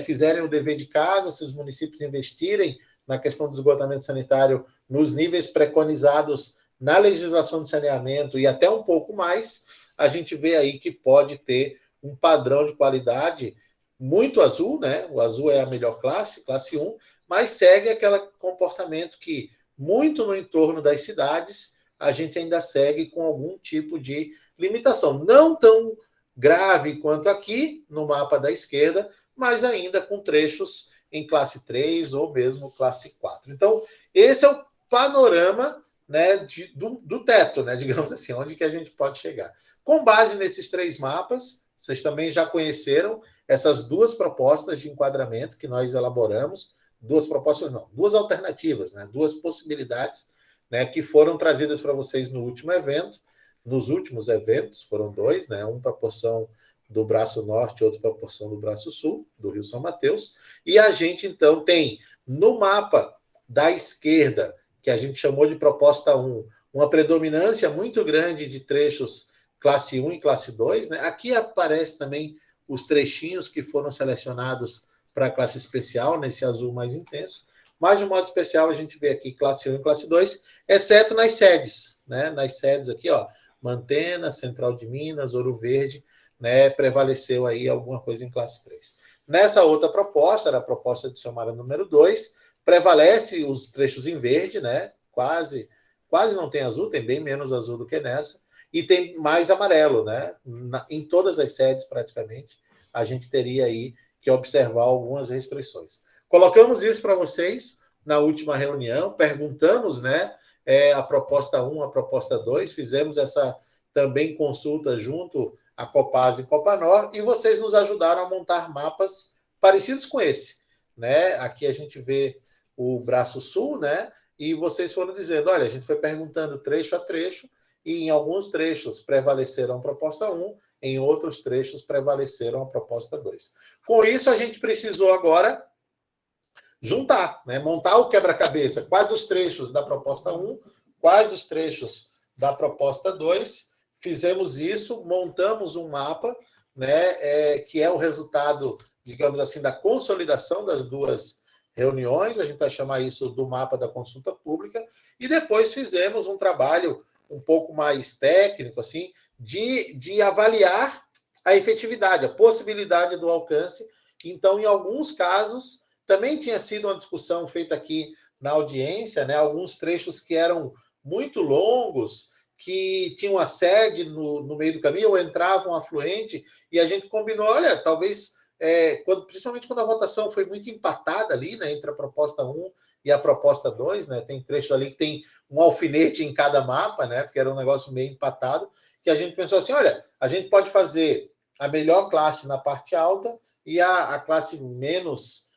fizerem o dever de casa, se os municípios investirem na questão do esgotamento sanitário nos níveis preconizados na legislação de saneamento e até um pouco mais, a gente vê aí que pode ter um padrão de qualidade muito azul, né? O azul é a melhor classe 1, mas segue aquele comportamento que, muito no entorno das cidades, a gente ainda segue com algum tipo de limitação. Não tão grave quanto aqui, no mapa da esquerda, mas ainda com trechos em classe 3 ou mesmo classe 4. Então, esse é o panorama, né, do teto, né, digamos assim, onde que a gente pode chegar. Com base nesses 3 mapas, vocês também já conheceram essas 2 propostas de enquadramento que nós elaboramos, 2 propostas não, 2 alternativas, né, 2 possibilidades, né, que foram trazidas para vocês no último evento. Nos últimos eventos foram 2, né, um para a porção do braço norte, outro para a porção do braço sul, do Rio São Mateus, e a gente então tem no mapa da esquerda, que a gente chamou de proposta 1, uma predominância muito grande de trechos classe 1 e classe 2, né? Aqui aparece também os trechinhos que foram selecionados para a classe especial, nesse azul mais intenso, mas de modo especial a gente vê aqui classe 1 e classe 2, exceto nas sedes, né? Nas sedes aqui, ó, Mantena, Central de Minas, Ouro Verde, né? Prevaleceu aí alguma coisa em classe 3. Nessa outra proposta, era a proposta adicionada número 2, prevalece os trechos em verde, né? Quase não tem azul, tem bem menos azul do que nessa, e tem mais amarelo, né? Em todas as sedes, praticamente, a gente teria aí que observar algumas restrições. Colocamos isso para vocês na última reunião, perguntamos, né? A proposta 1, a proposta 2, fizemos essa também consulta junto a Copasa e Copanor, e vocês nos ajudaram a montar mapas parecidos com esse, né? Aqui a gente vê o braço sul, né? E vocês foram dizendo, olha, a gente foi perguntando trecho a trecho, e em alguns trechos prevaleceram a proposta 1, em outros trechos prevaleceram a proposta 2. Com isso, a gente precisou agora juntar, né? Montar o quebra-cabeça. Quais os trechos da proposta 1, quais os trechos da proposta 2. Fizemos isso, montamos um mapa, né? Que é o resultado, digamos assim, da consolidação das 2 reuniões. A gente vai chamar isso do mapa da consulta pública. E depois fizemos um trabalho um pouco mais técnico, assim, de avaliar a efetividade, a possibilidade do alcance. Então, em alguns casos, também tinha sido uma discussão feita aqui na audiência, né? Alguns trechos que eram muito longos, que tinham a sede no meio do caminho, ou entrava um afluente, e a gente combinou, olha, talvez, principalmente quando a votação foi muito empatada ali, né, entre a proposta 1 e a proposta 2, né, tem trecho ali que tem um alfinete em cada mapa, né, porque era um negócio meio empatado, que a gente pensou assim, olha, a gente pode fazer a melhor classe na parte alta e a classe menos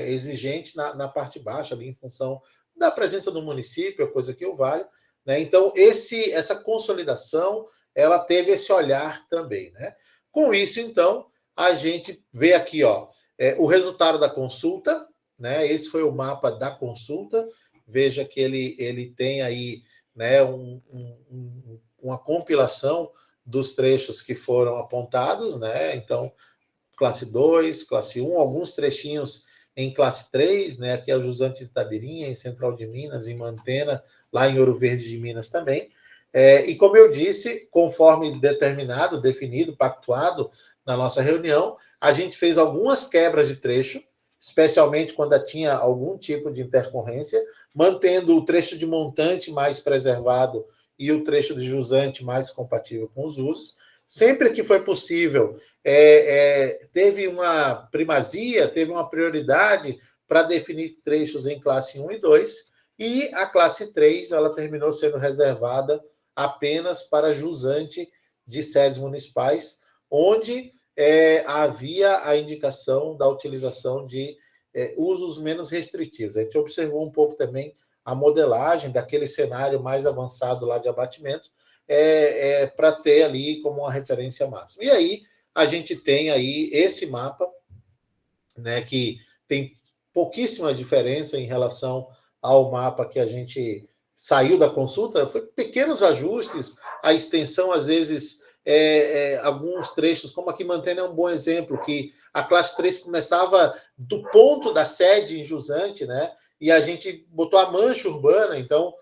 exigente na parte baixa, ali em função da presença do município, coisa que o vale, né? Então, essa consolidação, ela teve esse olhar também, né? Com isso, então, a gente vê aqui, ó, o resultado da consulta, né? Esse foi o mapa da consulta. Veja que ele tem aí, né, uma compilação dos trechos que foram apontados, né? Então, classe 2, classe 1, alguns trechinhos em classe 3, né? Aqui é o Jusante de Itabirinha, em Central de Minas, em Mantena, lá em Ouro Verde de Minas também. E como eu disse, conforme determinado, definido, pactuado na nossa reunião, a gente fez algumas quebras de trecho, especialmente quando tinha algum tipo de intercorrência, mantendo o trecho de montante mais preservado e o trecho de jusante mais compatível com os usos. Sempre que foi possível, teve uma primazia, teve uma prioridade para definir trechos em classe 1 e 2, e a classe 3 ela terminou sendo reservada apenas para jusante de sedes municipais, onde havia a indicação da utilização de usos menos restritivos. A gente observou um pouco também a modelagem daquele cenário mais avançado lá de abatimento, para ter ali como uma referência máxima. E aí, a gente tem aí esse mapa né, que tem pouquíssima diferença em relação ao mapa que a gente saiu da consulta, foi pequenos ajustes, a extensão, às vezes, alguns trechos, como aqui Mantena é um bom exemplo, que a classe 3 começava do ponto da sede em Jusante, né, e a gente botou a mancha urbana, então,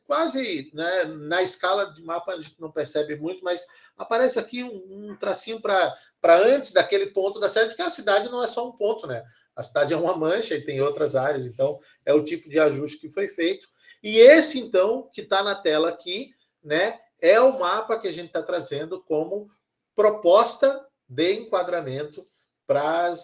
quase, né, na escala de mapa a gente não percebe muito, mas aparece aqui um tracinho para antes daquele ponto da sede, porque a cidade não é só um ponto, né? A cidade é uma mancha e tem outras áreas, então é o tipo de ajuste que foi feito. E esse, então, que está na tela aqui, né, é o mapa que a gente está trazendo como proposta de enquadramento para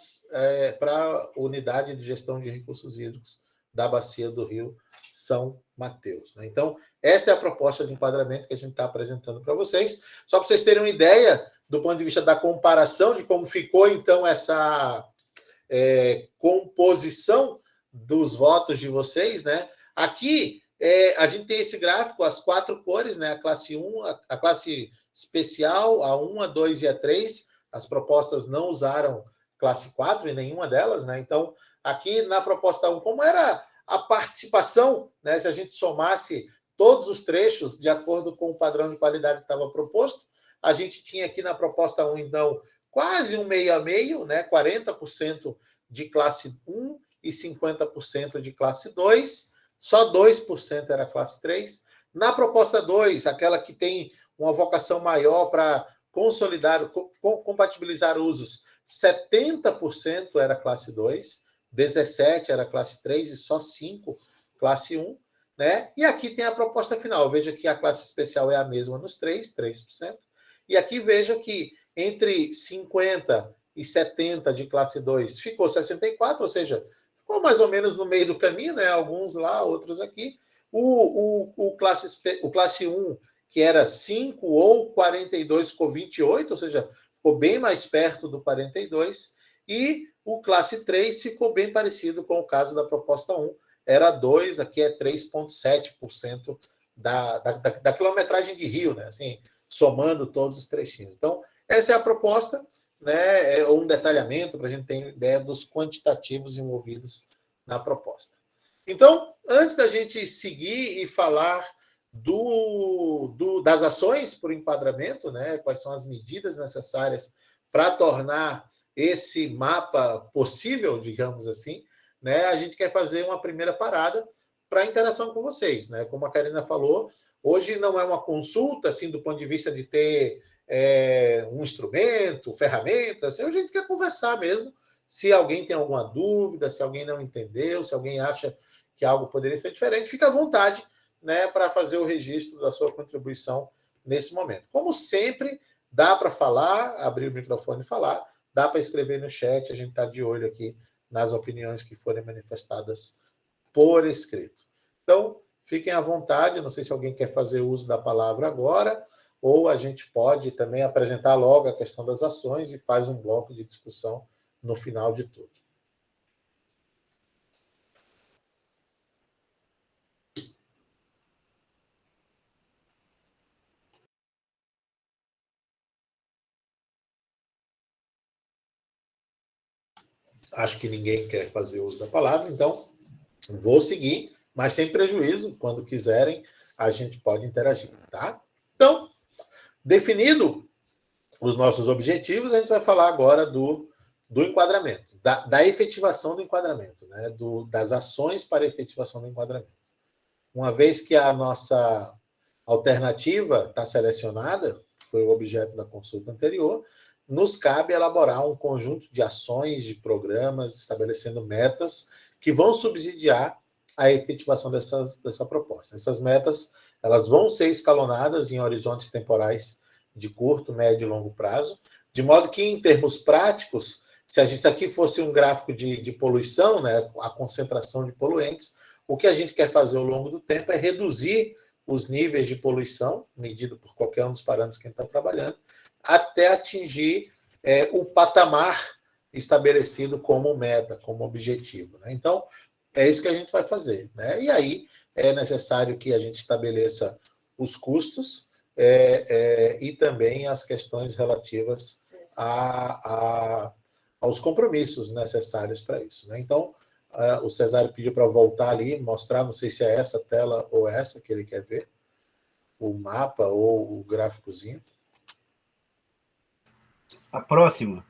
a unidade de gestão de recursos hídricos da Bacia do Rio São Mateus, né? Então, esta é a proposta de enquadramento que a gente está apresentando para vocês. Só para vocês terem uma ideia, do ponto de vista da comparação, de como ficou, então, essa composição dos votos de vocês, né? Aqui, a gente tem esse gráfico, as 4 cores, né? A classe 1, a classe especial, a 1, a 2 e a 3. As propostas não usaram classe 4 em nenhuma delas, né? Então, aqui na proposta 1, como era a participação, né? Se a gente somasse todos os trechos de acordo com o padrão de qualidade que estava proposto, a gente tinha aqui na proposta 1, então, quase um meio a meio, né? 40% de classe 1 e 50% de classe 2, só 2% era classe 3. Na proposta 2, aquela que tem uma vocação maior para consolidar, compatibilizar usos, 70% era classe 2, 17% era classe 3 e só 5% classe 1. Né? E aqui tem a proposta final. Veja que a classe especial é a mesma nos 3%. E aqui veja que entre 50% e 70% de classe 2 ficou 64%, ou seja, ficou mais ou menos no meio do caminho, né? Alguns lá, outros aqui. O classe 1, que era 5 ou 42, ficou 28%, ou seja, ficou bem mais perto do 42%. E o classe 3 ficou bem parecido com o caso da proposta 1, era 2%, aqui é 3,7% da quilometragem de rio, né? Assim, somando todos os trechinhos. Então, essa é a proposta, né? Um detalhamento para a gente ter ideia dos quantitativos envolvidos na proposta. Então, antes da gente seguir e falar das ações por enquadramento, né? Quais são as medidas necessárias para tornar esse mapa possível, digamos assim, né? A gente quer fazer uma primeira parada para a interação com vocês, né? Como a Karina falou, hoje não é uma consulta, assim, do ponto de vista de ter um instrumento, ferramentas. Hoje a gente quer conversar mesmo. Se alguém tem alguma dúvida, se alguém não entendeu, se alguém acha que algo poderia ser diferente, fica à vontade, né, para fazer o registro da sua contribuição nesse momento. Como sempre, dá para falar, abrir o microfone e falar, dá para escrever no chat, a gente está de olho aqui nas opiniões que forem manifestadas por escrito. Então, fiquem à vontade, não sei se alguém quer fazer uso da palavra agora, ou a gente pode também apresentar logo a questão das ações e faz um bloco de discussão no final de tudo. Acho que ninguém quer fazer uso da palavra, então vou seguir, mas sem prejuízo. Quando quiserem, a gente pode interagir, tá? Então, definido os nossos objetivos, a gente vai falar agora do enquadramento, da efetivação do enquadramento, né? Das ações para a efetivação do enquadramento. Uma vez que a nossa alternativa está selecionada, foi o objeto da consulta anterior, nos cabe elaborar um conjunto de ações, de programas, estabelecendo metas que vão subsidiar a efetivação dessa proposta. Essas metas, elas vão ser escalonadas em horizontes temporais de curto, médio e longo prazo, de modo que, em termos práticos, se isso aqui fosse um gráfico de poluição, né, a concentração de poluentes, o que a gente quer fazer ao longo do tempo é reduzir os níveis de poluição, medido por qualquer um dos parâmetros que a gente está trabalhando, até atingir o patamar estabelecido como meta, como objetivo, né? Então, é isso que a gente vai fazer, né? E aí é necessário que a gente estabeleça os custos e também as questões relativas aos compromissos necessários para isso, né? Então, o Cesário pediu para voltar ali, mostrar, não sei se é essa tela ou essa que ele quer ver, o mapa ou o gráficozinho. A próxima.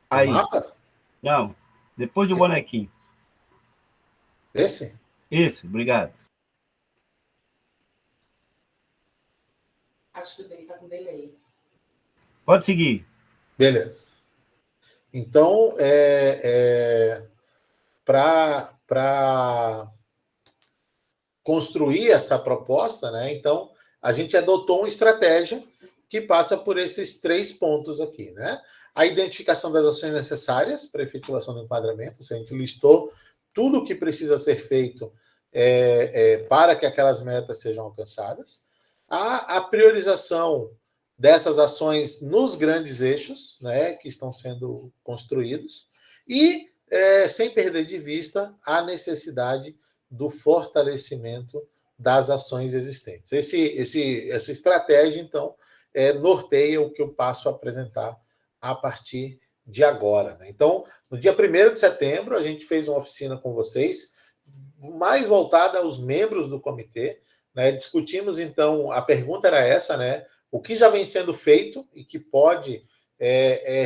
Aí. O mapa? Não, depois do bonequinho. Esse? Isso, obrigado. Acho que o dele está com delay. Pode seguir. Beleza. Então, para construir essa proposta, né? Então, a gente adotou uma estratégia que passa por esses 3 pontos aqui, né? A identificação das ações necessárias para a efetivação do enquadramento, a gente listou tudo o que precisa ser feito para que aquelas metas sejam alcançadas. A priorização dessas ações nos grandes eixos, né, que estão sendo construídos, e, sem perder de vista, a necessidade do fortalecimento das ações existentes. Essa estratégia, então, norteia o que eu passo a apresentar a partir de agora, né? Então, no dia 1º de setembro, a gente fez uma oficina com vocês, mais voltada aos membros do comitê, né? Discutimos, então, a pergunta era essa, né? O que já vem sendo feito e que pode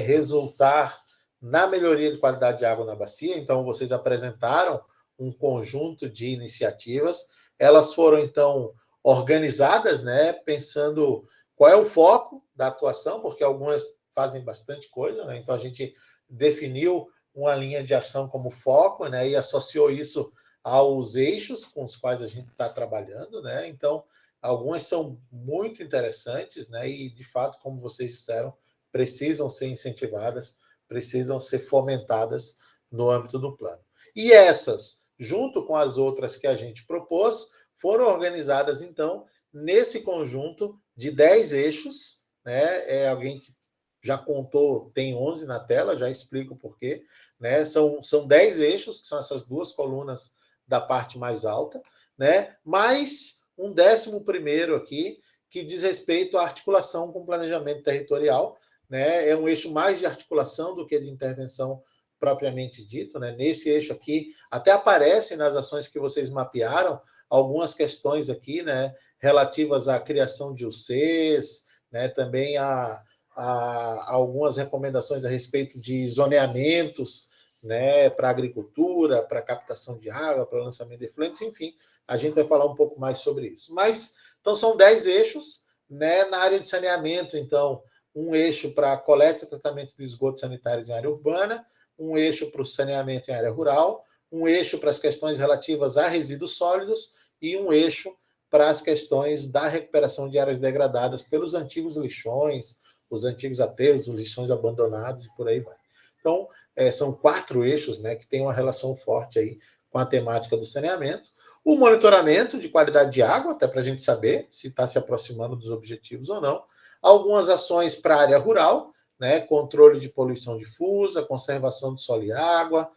resultar na melhoria de qualidade de água na bacia. Então, vocês apresentaram um conjunto de iniciativas. Elas foram, então, organizadas, né, pensando qual é o foco da atuação, porque algumas fazem bastante coisa, né? Então, a gente definiu uma linha de ação como foco, né, e associou isso aos eixos com os quais a gente está trabalhando, né? Então, algumas são muito interessantes, né? E, de fato, como vocês disseram, precisam ser incentivadas, precisam ser fomentadas no âmbito do plano. E essas, junto com as outras que a gente propôs, foram organizadas, então, nesse conjunto de 10 eixos, né? Alguém que já contou, tem 11 na tela, já explico por quê, né? São 10 eixos, que são essas 2 colunas da parte mais alta, né? Mais um 11º aqui, que diz respeito à articulação com o planejamento territorial, né? É um eixo mais de articulação do que de intervenção propriamente dito, né? Nesse eixo aqui, até aparecem nas ações que vocês mapearam algumas questões aqui, né? Relativas à criação de UCs, né? Também a algumas recomendações a respeito de zoneamentos, né, para agricultura, para captação de água, para lançamento de efluentes, enfim, a gente vai falar um pouco mais sobre isso. Mas, então, são 10 eixos, né, na área de saneamento, então, um eixo para coleta e tratamento de esgotos sanitários em área urbana, um eixo para o saneamento em área rural, um eixo para as questões relativas a resíduos sólidos e um eixo para as questões da recuperação de áreas degradadas pelos antigos lixões, os antigos aterros, os lixões abandonados e por aí vai. Então, são 4 eixos, né, que têm uma relação forte aí com a temática do saneamento. O monitoramento de qualidade de água, até para a gente saber se está se aproximando dos objetivos ou não. Algumas ações para a área rural, né, controle de poluição difusa, conservação de solo e água,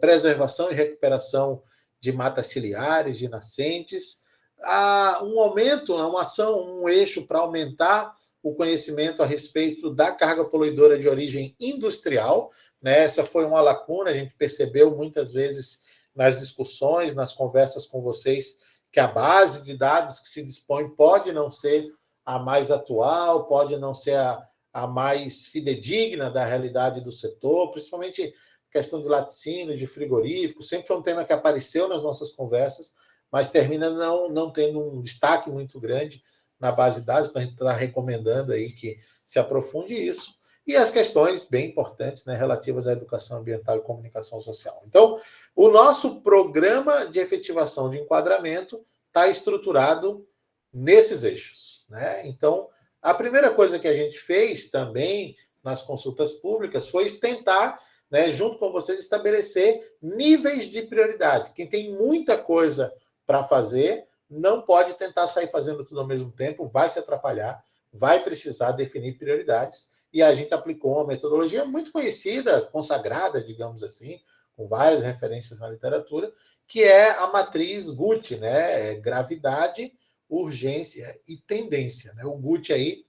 preservação e recuperação de matas ciliares, de nascentes. Um aumento, uma ação, um eixo para aumentar o conhecimento a respeito da carga poluidora de origem industrial, né? Essa foi uma lacuna, a gente percebeu muitas vezes nas discussões, nas conversas com vocês, que a base de dados que se dispõe pode não ser a mais atual, pode não ser a mais fidedigna da realidade do setor, principalmente questão de laticínio, de frigorífico, sempre foi um tema que apareceu nas nossas conversas, mas termina não tendo um destaque muito grande na base de dados, então a gente está recomendando aí que se aprofunde isso. E as questões bem importantes, né, relativas à educação ambiental e comunicação social. Então, o nosso programa de efetivação de enquadramento está estruturado nesses eixos, né? Então, a primeira coisa que a gente fez também nas consultas públicas foi tentar, né, junto com vocês, estabelecer níveis de prioridade. Quem tem muita coisa para fazer não pode tentar sair fazendo tudo ao mesmo tempo, vai se atrapalhar, vai precisar definir prioridades. E a gente aplicou uma metodologia muito conhecida, consagrada, digamos assim, com várias referências na literatura, que é a matriz GUT, né? Gravidade, urgência e tendência, né? O GUT aí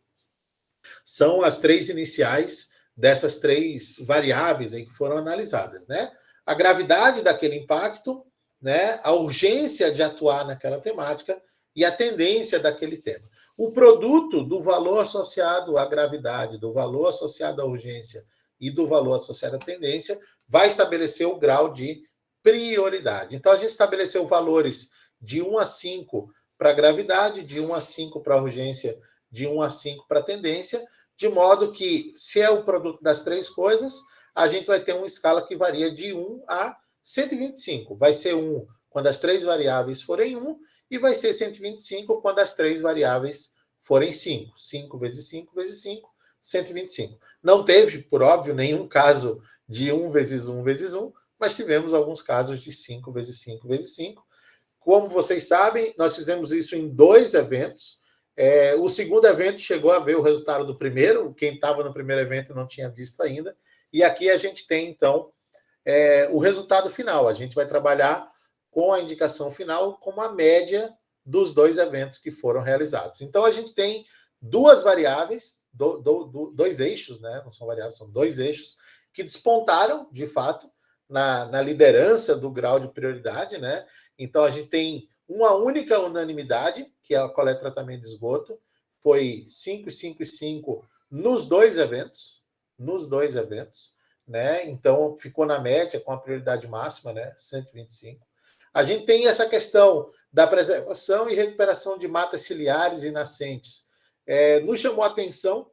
São as 3 iniciais dessas 3 variáveis aí que foram analisadas, né? A gravidade daquele impacto, né? A urgência de atuar naquela temática e a tendência daquele tema. O produto do valor associado à gravidade, do valor associado à urgência e do valor associado à tendência vai estabelecer o grau de prioridade. Então, a gente estabeleceu valores de 1 a 5 para a gravidade, de 1 a 5 para a urgência, de 1 a 5 para a tendência, de modo que, se é o produto das 3 coisas, a gente vai ter uma escala que varia de 1 a 125. Vai ser 1 quando as 3 variáveis forem 1, e vai ser 125 quando as 3 variáveis forem 5. 5 vezes 5 vezes 5, 125. Não teve, por óbvio, nenhum caso de 1 vezes 1 vezes 1, mas tivemos alguns casos de 5 vezes 5 vezes 5. Como vocês sabem, nós fizemos isso em 2 eventos. O segundo evento chegou a ver o resultado do primeiro, quem estava no primeiro evento não tinha visto ainda. E aqui a gente tem, então, o resultado final. A gente vai trabalhar com a indicação final como a média dos 2 eventos que foram realizados. Então, a gente tem 2 variáveis, 2 eixos, né? Não são variáveis, são 2 eixos, que despontaram, de fato, na liderança do grau de prioridade, né? Então, a gente tem uma única unanimidade, que é a coleta e tratamento de esgoto, foi 5, 5 e 5 nos 2 eventos, né? Então, ficou na média com a prioridade máxima, né? 125. A gente tem essa questão da preservação e recuperação de matas ciliares e nascentes. Nos chamou a atenção,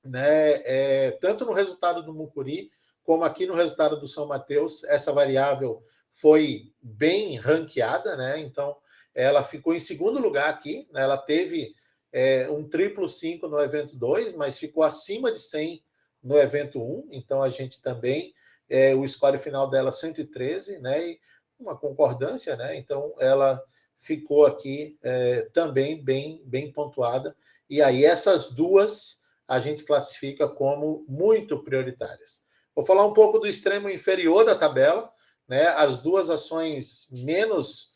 né? Tanto no resultado do Mucuri, como aqui no resultado do São Mateus, essa variável foi bem ranqueada, né? Então, ela ficou em segundo lugar aqui, né? Ela teve um triplo 5 no evento 2, mas ficou acima de 100 no evento 1, então a gente também, o score final dela 113, né? E uma concordância, né? Então, ela ficou aqui também bem pontuada. E aí, essas 2 a gente classifica como muito prioritárias. Vou falar um pouco do extremo inferior da tabela, né? As 2 ações menos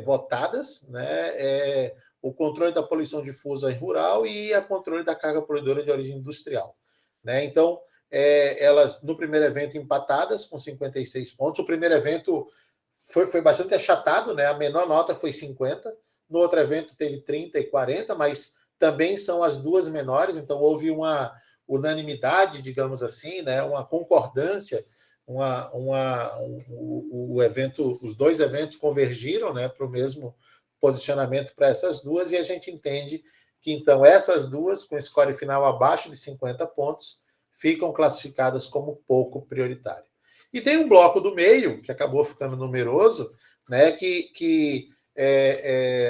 votadas, né? O controle da poluição difusa rural e o controle da carga poluidora de origem industrial, né? Então, elas no primeiro evento empatadas com 56 pontos. O primeiro evento foi bastante achatado, né? A menor nota foi 50. No outro evento teve 30 e 40, mas também são as 2 menores, então houve uma unanimidade, digamos assim, né? Uma concordância, o evento, os 2 eventos convergiram, né, para o mesmo posicionamento para essas 2, e a gente entende que, então, essas 2, com score final abaixo de 50 pontos, ficam classificadas como pouco prioritário. E tem um bloco do meio, que acabou ficando numeroso, né, que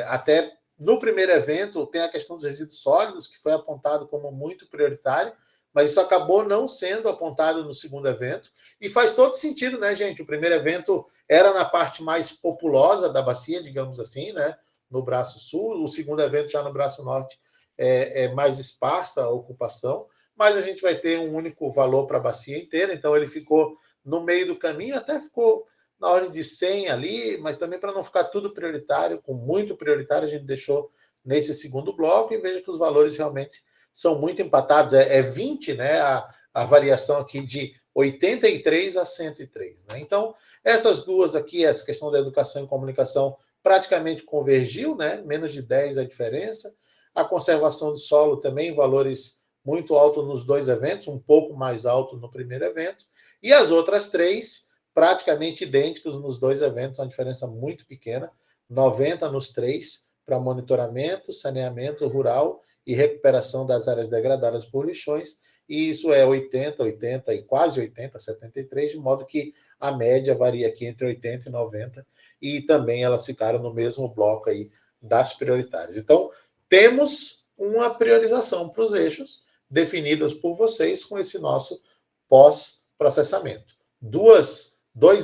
até no primeiro evento tem a questão dos resíduos sólidos, que foi apontado como muito prioritário, mas isso acabou não sendo apontado no segundo evento, e faz todo sentido, né, gente? O primeiro evento era na parte mais populosa da bacia, digamos assim, né, no braço sul, o segundo evento já no braço norte é mais esparsa a ocupação, mas a gente vai ter um único valor para a bacia inteira, então ele ficou no meio do caminho, até ficou na ordem de 100 ali, mas também para não ficar tudo prioritário, com muito prioritário, a gente deixou nesse segundo bloco, e veja que os valores realmente são muito empatados, 20, né, a variação aqui de 83 a 103. Né? Então, essas 2 aqui, essa questão da educação e comunicação, praticamente convergiu, né? Menos de 10 a diferença. A conservação do solo também, valores muito altos nos 2 eventos, um pouco mais alto no primeiro evento. E as outras 3, praticamente idênticos nos 2 eventos, uma diferença muito pequena, 90 nos 3, para monitoramento, saneamento rural e recuperação das áreas degradadas por lixões, e isso é 80, 80 e quase 80, 73, de modo que a média varia aqui entre 80 e 90, e também elas ficaram no mesmo bloco aí das prioritárias. Então, temos uma priorização para os eixos, definidas por vocês com esse nosso pós-processamento. 2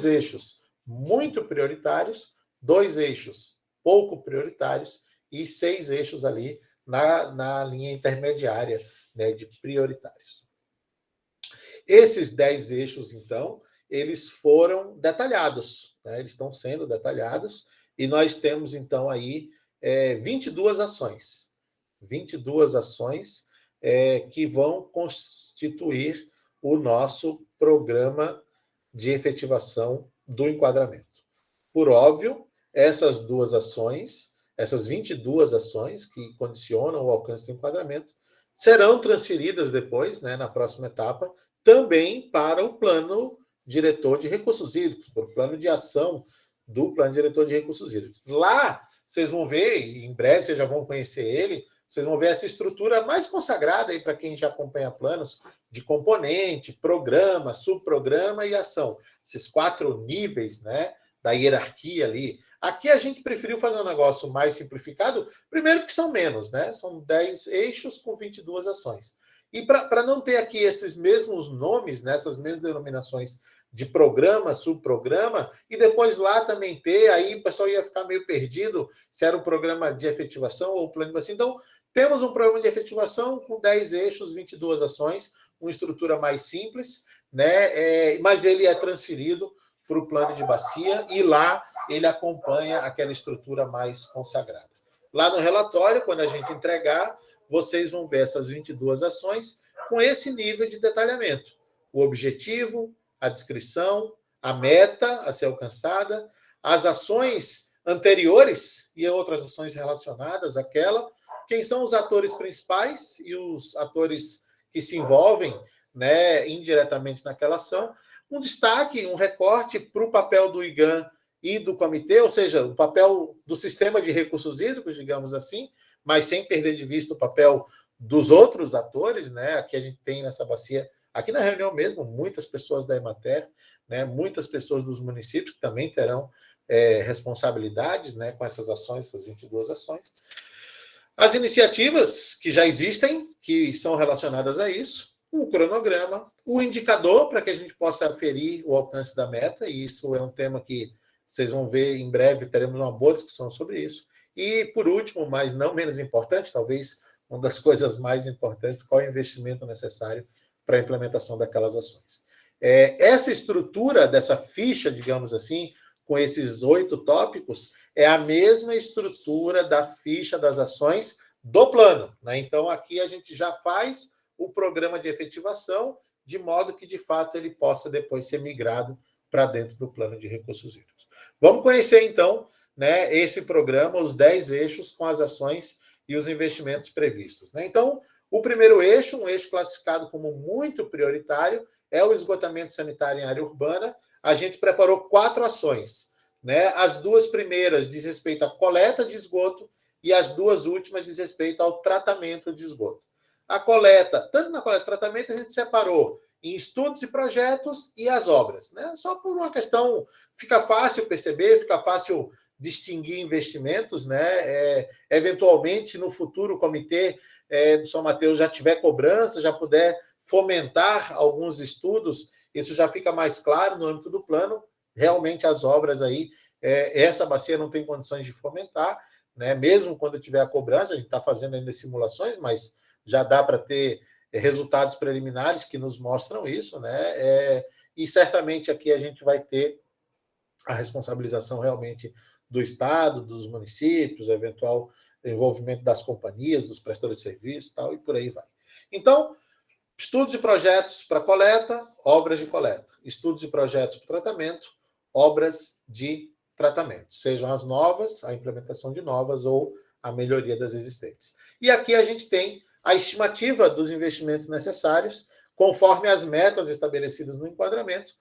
eixos muito prioritários, 2 eixos pouco prioritários e 6 eixos ali na linha intermediária, né, de prioritários. Esses 10 eixos, então, eles foram detalhados, né, eles estão sendo detalhados, e nós temos, então, aí 22 ações. 22 ações que vão constituir o nosso programa de efetivação do enquadramento. Por óbvio, essas 22 ações que condicionam o alcance do enquadramento, serão transferidas depois, né, na próxima etapa, também para o plano diretor de recursos hídricos, para o plano de ação do plano diretor de recursos hídricos. Lá, vocês vão ver, e em breve vocês já vão conhecer ele, vocês vão ver essa estrutura mais consagrada aí para quem já acompanha planos de componente, programa, subprograma e ação. Esses 4 níveis, né, da hierarquia ali. Aqui a gente preferiu fazer um negócio mais simplificado, primeiro que são menos, né? São 10 eixos com 22 ações. E para não ter aqui esses mesmos nomes, né, essas mesmas denominações de programa, subprograma, e depois lá também ter, aí o pessoal ia ficar meio perdido se era um programa de efetivação ou plano de bacia. Então, temos um programa de efetivação com 10 eixos, 22 ações, uma estrutura mais simples, né, mas ele é transferido para o plano de bacia e lá ele acompanha aquela estrutura mais consagrada. Lá no relatório, quando a gente entregar, vocês vão ver essas 22 ações com esse nível de detalhamento. O objetivo, a descrição, a meta a ser alcançada, as ações anteriores e outras ações relacionadas àquela, quem são os atores principais e os atores que se envolvem, né, indiretamente naquela ação, um destaque, um recorte para o papel do IGAM e do comitê, ou seja, o papel do sistema de recursos hídricos, digamos assim, mas sem perder de vista o papel dos outros atores, né? Aqui a gente tem nessa bacia, aqui na reunião mesmo, muitas pessoas da Emater, né? Muitas pessoas dos municípios que também terão responsabilidades, né? Com essas ações, essas 22 ações. As iniciativas que já existem, que são relacionadas a isso, o cronograma, o indicador para que a gente possa aferir o alcance da meta, e isso é um tema que vocês vão ver em breve, teremos uma boa discussão sobre isso. E, por último, mas não menos importante, talvez uma das coisas mais importantes, qual é o investimento necessário para a implementação daquelas ações. Essa estrutura dessa ficha, digamos assim, com esses 8 tópicos, é a mesma estrutura da ficha das ações do plano, né? Então, aqui a gente já faz o programa de efetivação, de modo que, de fato, ele possa depois ser migrado para dentro do plano de recursos hídricos. Vamos conhecer, então, né, esse programa, os 10 eixos com as ações e os investimentos previstos, né? Então, o primeiro eixo, um eixo classificado como muito prioritário, é o esgotamento sanitário em área urbana. A gente preparou 4 ações, né? As 2 primeiras diz respeito à coleta de esgoto e as 2 últimas diz respeito ao tratamento de esgoto. A coleta, tanto na coleta de tratamento, a gente separou em estudos e projetos e as obras, né? Só por uma questão, fica fácil perceber, fica fácil distinguir investimentos, né? Eventualmente, se no futuro o comitê do São Mateus já tiver cobrança, já puder fomentar alguns estudos, isso já fica mais claro no âmbito do plano. Realmente as obras aí, essa bacia não tem condições de fomentar, né? Mesmo quando tiver a cobrança, a gente está fazendo ainda simulações, mas já dá para ter resultados preliminares que nos mostram isso, né? E certamente aqui a gente vai ter a responsabilização realmente do Estado, dos municípios, eventual envolvimento das companhias, dos prestadores de serviço, tal, e por aí vai. Então, estudos e projetos para coleta, obras de coleta. Estudos e projetos para tratamento, obras de tratamento. Sejam as novas, a implementação de novas ou a melhoria das existentes. E aqui a gente tem a estimativa dos investimentos necessários, conforme as metas estabelecidas no enquadramento.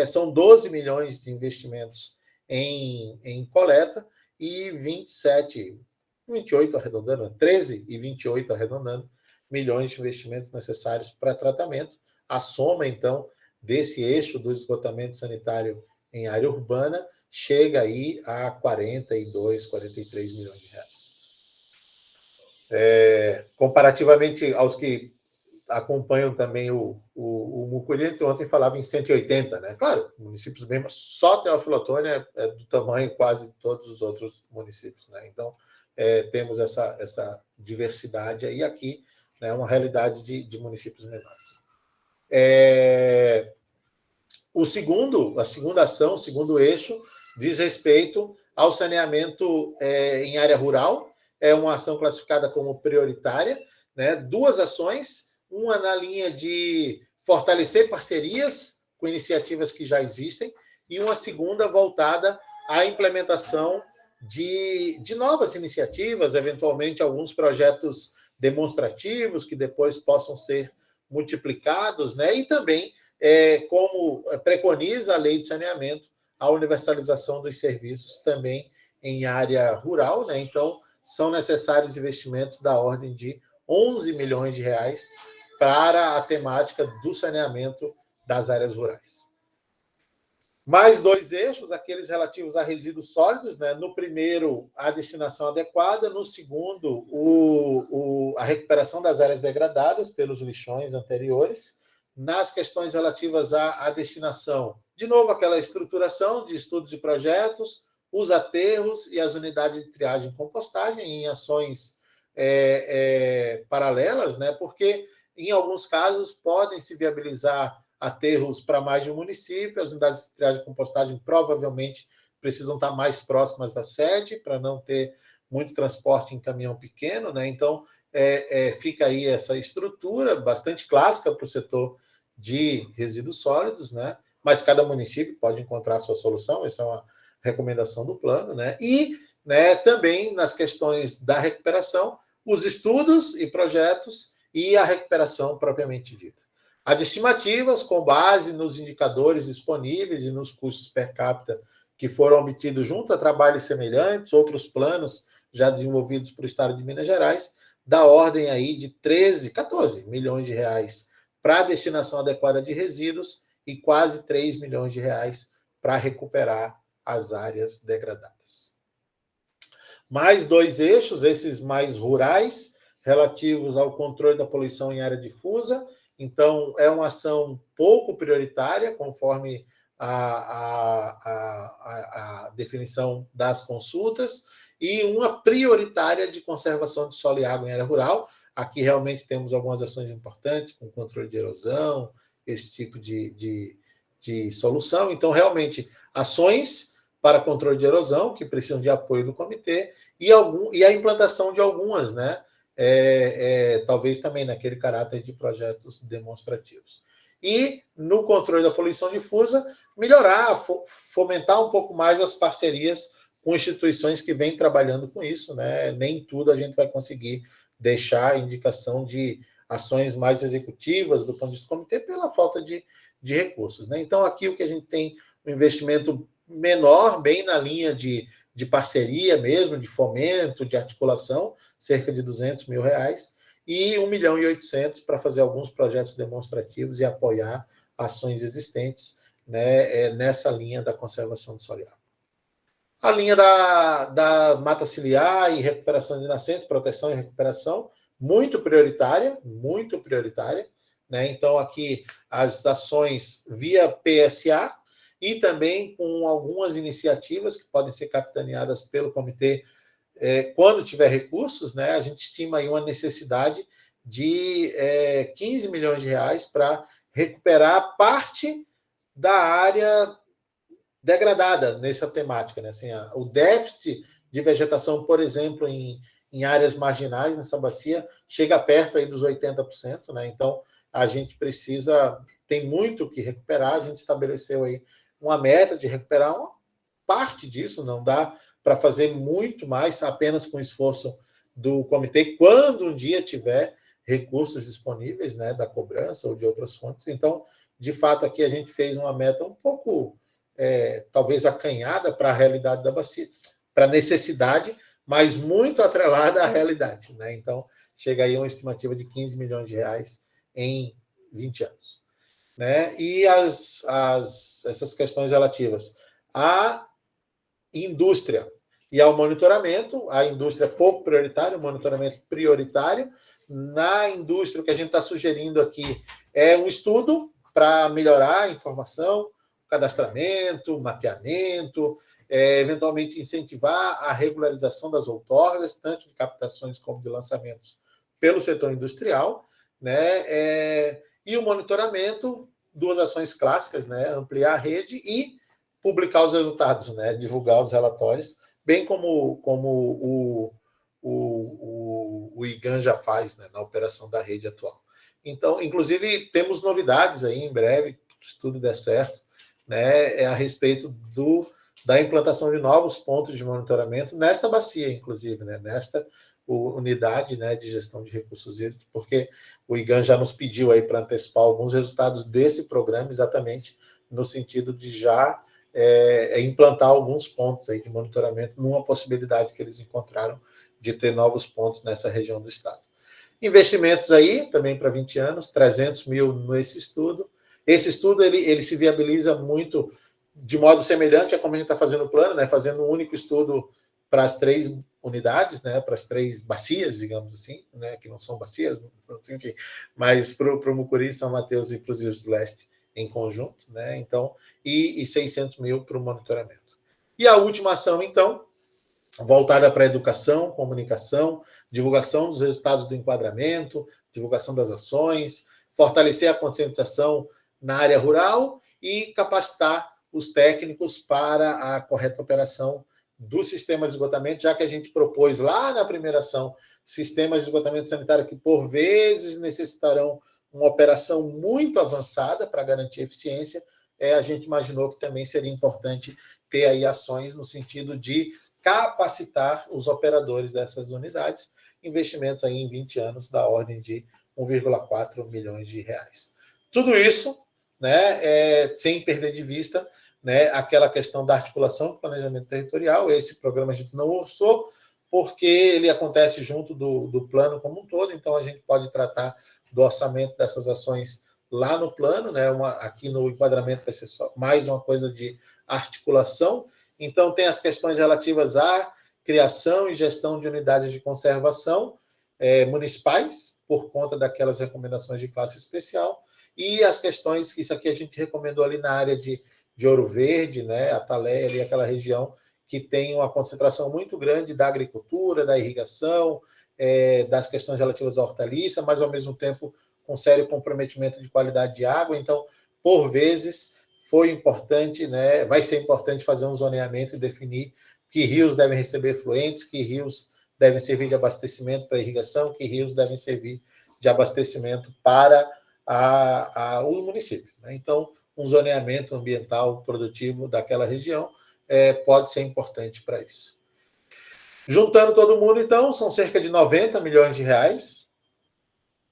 São 12 milhões de investimentos em coleta e 28 arredondando, 13 e 28 arredondando, milhões de investimentos necessários para tratamento. A soma, então, desse eixo do esgotamento sanitário em área urbana chega aí a 42, 43 milhões de reais. Comparativamente aos que acompanham também o Mucuri, ontem falava em 180, né? Claro, municípios bem, mas só Teófilo Otoni é do tamanho quase de todos os outros municípios, né? Então, temos essa diversidade aí aqui, né? Uma realidade de municípios menores. A segunda ação, o segundo eixo, diz respeito ao saneamento em área rural. É uma ação classificada como prioritária, né, 2 ações, uma na linha de fortalecer parcerias com iniciativas que já existem, e uma segunda voltada à implementação de novas iniciativas, eventualmente alguns projetos demonstrativos que depois possam ser multiplicados, né? E também, como preconiza a lei de saneamento, a universalização dos serviços também em área rural, né? Então, são necessários investimentos da ordem de 11 milhões de reais para a temática do saneamento das áreas rurais. Mais 2 eixos, aqueles relativos a resíduos sólidos, né? No primeiro, a destinação adequada, no segundo, a recuperação das áreas degradadas pelos lixões anteriores. Nas questões relativas à destinação, de novo, aquela estruturação de estudos e projetos, os aterros e as unidades de triagem e compostagem em ações paralelas, né? Porque, em alguns casos, podem se viabilizar aterros para mais de um município, as unidades de triagem e compostagem provavelmente precisam estar mais próximas da sede, para não ter muito transporte em caminhão pequeno, né? Então, fica aí essa estrutura bastante clássica para o setor de resíduos sólidos, né? Mas cada município pode encontrar a sua solução, essa é uma recomendação do plano, né? E, né, também nas questões da recuperação, os estudos e projetos e a recuperação propriamente dita. As estimativas, com base nos indicadores disponíveis e nos custos per capita que foram obtidos junto a trabalhos semelhantes, outros planos já desenvolvidos para o Estado de Minas Gerais, da ordem aí de 14 milhões de reais para a destinação adequada de resíduos e quase 3 milhões de reais para recuperar as áreas degradadas. Mais 2 eixos, esses mais rurais, relativos ao controle da poluição em área difusa. Então, é uma ação pouco prioritária, conforme a definição das consultas, e uma prioritária de conservação de solo e água em área rural. Aqui, realmente, temos algumas ações importantes, com controle de erosão, esse tipo de solução. Então, realmente, ações para controle de erosão, que precisam de apoio do comitê, e a implantação de algumas, né? Talvez também naquele caráter de projetos demonstrativos. E, no controle da poluição difusa, melhorar, fomentar um pouco mais as parcerias com instituições que vêm trabalhando com isso, né? Nem tudo a gente vai conseguir deixar a indicação de ações mais executivas do ponto de vista do comitê pela falta de recursos, né? Então, aqui o que a gente tem um investimento menor, bem na linha de parceria mesmo, de fomento, de articulação, cerca de 200 mil reais, e 1,8 milhão para fazer alguns projetos demonstrativos e apoiar ações existentes, né, nessa linha da conservação do solo e água. A linha da mata ciliar e recuperação de nascentes, proteção e recuperação, muito prioritária, né? Então, aqui, as ações via PSA, e também com algumas iniciativas que podem ser capitaneadas pelo comitê quando tiver recursos, né? A gente estima aí uma necessidade de 15 milhões de reais para recuperar parte da área degradada nessa temática, né? Assim, o déficit de vegetação, por exemplo, em áreas marginais nessa bacia, chega perto aí dos 80%, né? Então, a gente tem muito que recuperar, a gente estabeleceu aí uma meta de recuperar uma parte disso, não dá para fazer muito mais apenas com esforço do comitê, quando um dia tiver recursos disponíveis, né, da cobrança ou de outras fontes. Então, de fato, aqui a gente fez uma meta um pouco, talvez acanhada para a realidade da bacia, para a necessidade, mas muito atrelada à realidade, né? Então, chega aí uma estimativa de 15 milhões de reais em 20 anos. Né? E essas questões relativas à indústria e ao monitoramento, a indústria pouco prioritária, o monitoramento prioritário. Na indústria, o que a gente está sugerindo aqui é um estudo para melhorar a informação, cadastramento, mapeamento, eventualmente incentivar a regularização das outorgas, tanto de captações como de lançamentos pelo setor industrial, né? E o monitoramento, 2 ações clássicas, né? Ampliar a rede e publicar os resultados, né? Divulgar os relatórios, bem como o IGAN já faz, né, na operação da rede atual. Então, inclusive, temos novidades aí em breve, se tudo der certo, né, a respeito da implantação de novos pontos de monitoramento nesta bacia, inclusive, né, nesta unidade, né, de gestão de recursos hídricos, porque o IGAN já nos pediu aí para antecipar alguns resultados desse programa, exatamente no sentido de já implantar alguns pontos aí de monitoramento numa possibilidade que eles encontraram de ter novos pontos nessa região do estado. Investimentos aí, também para 20 anos, 300 mil nesse estudo. Esse estudo, ele se viabiliza muito de modo semelhante a como a gente está fazendo o plano, né, fazendo um único estudo para as 3 unidades, né, para as 3 bacias, digamos assim, né, que não são bacias, enfim, mas para o Mucuri, São Mateus e para os Rios do Leste em conjunto, né, então, e 600 mil para o monitoramento. E a última ação, então, voltada para a educação, comunicação, divulgação dos resultados do enquadramento, divulgação das ações, fortalecer a conscientização na área rural e capacitar os técnicos para a correta operação do sistema de esgotamento, já que a gente propôs lá na primeira ação sistemas de esgotamento sanitário que, por vezes, necessitarão uma operação muito avançada para garantir eficiência, a gente imaginou que também seria importante ter aí ações no sentido de capacitar os operadores dessas unidades, investimentos aí em 20 anos da ordem de 1,4 milhões de reais. Tudo isso, né, sem perder de vista, né, aquela questão da articulação do planejamento territorial. Esse programa a gente não orçou, porque ele acontece junto do plano como um todo, então a gente pode tratar do orçamento dessas ações lá no plano, né, aqui no enquadramento vai ser só mais uma coisa de articulação. Então, tem as questões relativas à criação e gestão de unidades de conservação municipais, por conta daquelas recomendações de classe especial, e as questões que isso aqui a gente recomendou ali na área de Ouro Verde, né, Ataleia, ali aquela região que tem uma concentração muito grande da agricultura, da irrigação, das questões relativas à hortaliça, mas, ao mesmo tempo, com sério comprometimento de qualidade de água. Então, por vezes, foi importante, né, vai ser importante fazer um zoneamento e definir que rios devem receber efluentes, que rios devem servir de abastecimento para irrigação, que rios devem servir de abastecimento para o município, né? Então, um zoneamento ambiental produtivo daquela região pode ser importante para isso. Juntando todo mundo, então, são cerca de 90 milhões de reais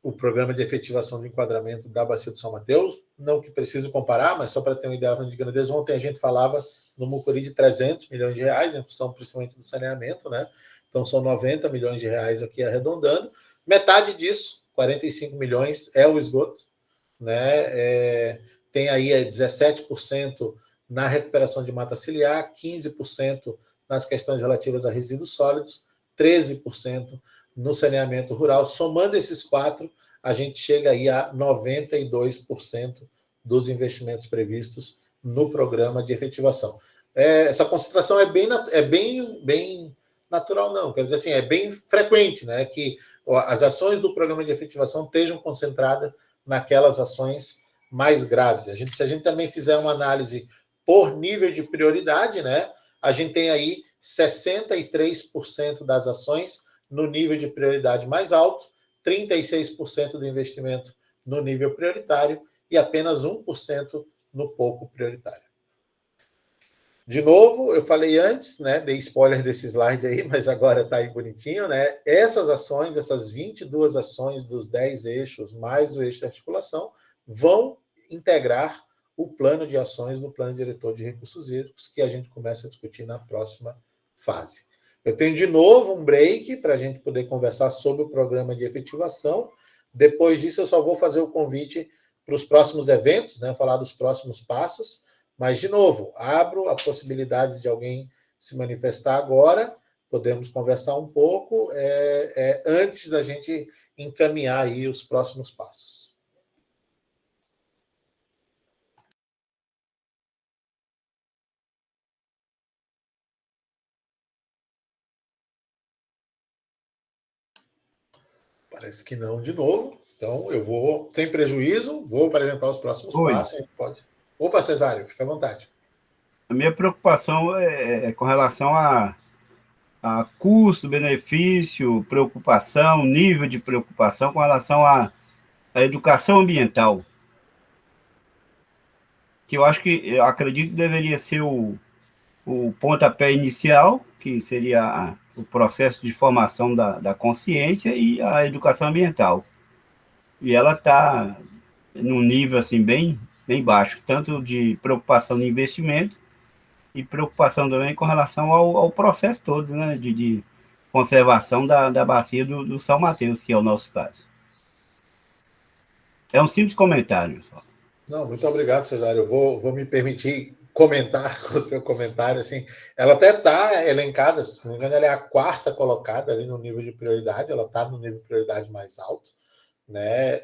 o programa de efetivação de enquadramento da Bacia do São Mateus, não que preciso comparar, mas só para ter uma ideia de grandeza. Ontem a gente falava no Mucuri de 300 milhões de reais, em função principalmente do saneamento, né? Então são 90 milhões de reais aqui arredondando. Metade disso, 45 milhões, é o esgoto, né? Tem aí 17% na recuperação de mata ciliar, 15% nas questões relativas a resíduos sólidos, 13% no saneamento rural. Somando esses 4, a gente chega aí a 92% dos investimentos previstos no programa de efetivação. Essa concentração é bem natural, não, quer dizer assim, é bem frequente, né, que as ações do programa de efetivação estejam concentradas naquelas ações mais graves. Se a gente também fizer uma análise por nível de prioridade, né, a gente tem aí 63% das ações no nível de prioridade mais alto, 36% do investimento no nível prioritário e apenas 1% no pouco prioritário. De novo, eu falei antes, né, dei spoiler desse slide aí, mas agora está aí bonitinho, né? Essas ações, essas 22 ações dos 10 eixos, mais o eixo de articulação, vão integrar o plano de ações do Plano Diretor de Recursos Hídricos, que a gente começa a discutir na próxima fase. Eu tenho de novo um break para a gente poder conversar sobre o programa de efetivação. Depois disso, eu só vou fazer o convite para os próximos eventos, né, falar dos próximos passos. Mas, de novo, abro a possibilidade de alguém se manifestar agora, podemos conversar um pouco antes da gente encaminhar aí os próximos passos. Parece que não de novo. Então, eu vou, sem prejuízo, vou apresentar os próximos passos. A gente pode. Opa, Cesário, fica à vontade. A minha preocupação é com relação a custo, benefício, preocupação, nível de preocupação com relação à educação ambiental, que eu acredito que deveria ser o pontapé inicial, que seria o processo de formação da consciência e a educação ambiental. E ela está num nível assim bem baixo, tanto de preocupação no investimento e preocupação também com relação ao processo todo, né, de conservação da bacia do São Mateus, que é o nosso caso. É um simples comentário, pessoal. Não, muito obrigado, Cesário. Eu vou me permitir comentar o teu comentário. Assim, ela até está elencada, se não me engano, ela é a 4ª colocada ali no nível de prioridade, ela está no nível de prioridade mais alto, né?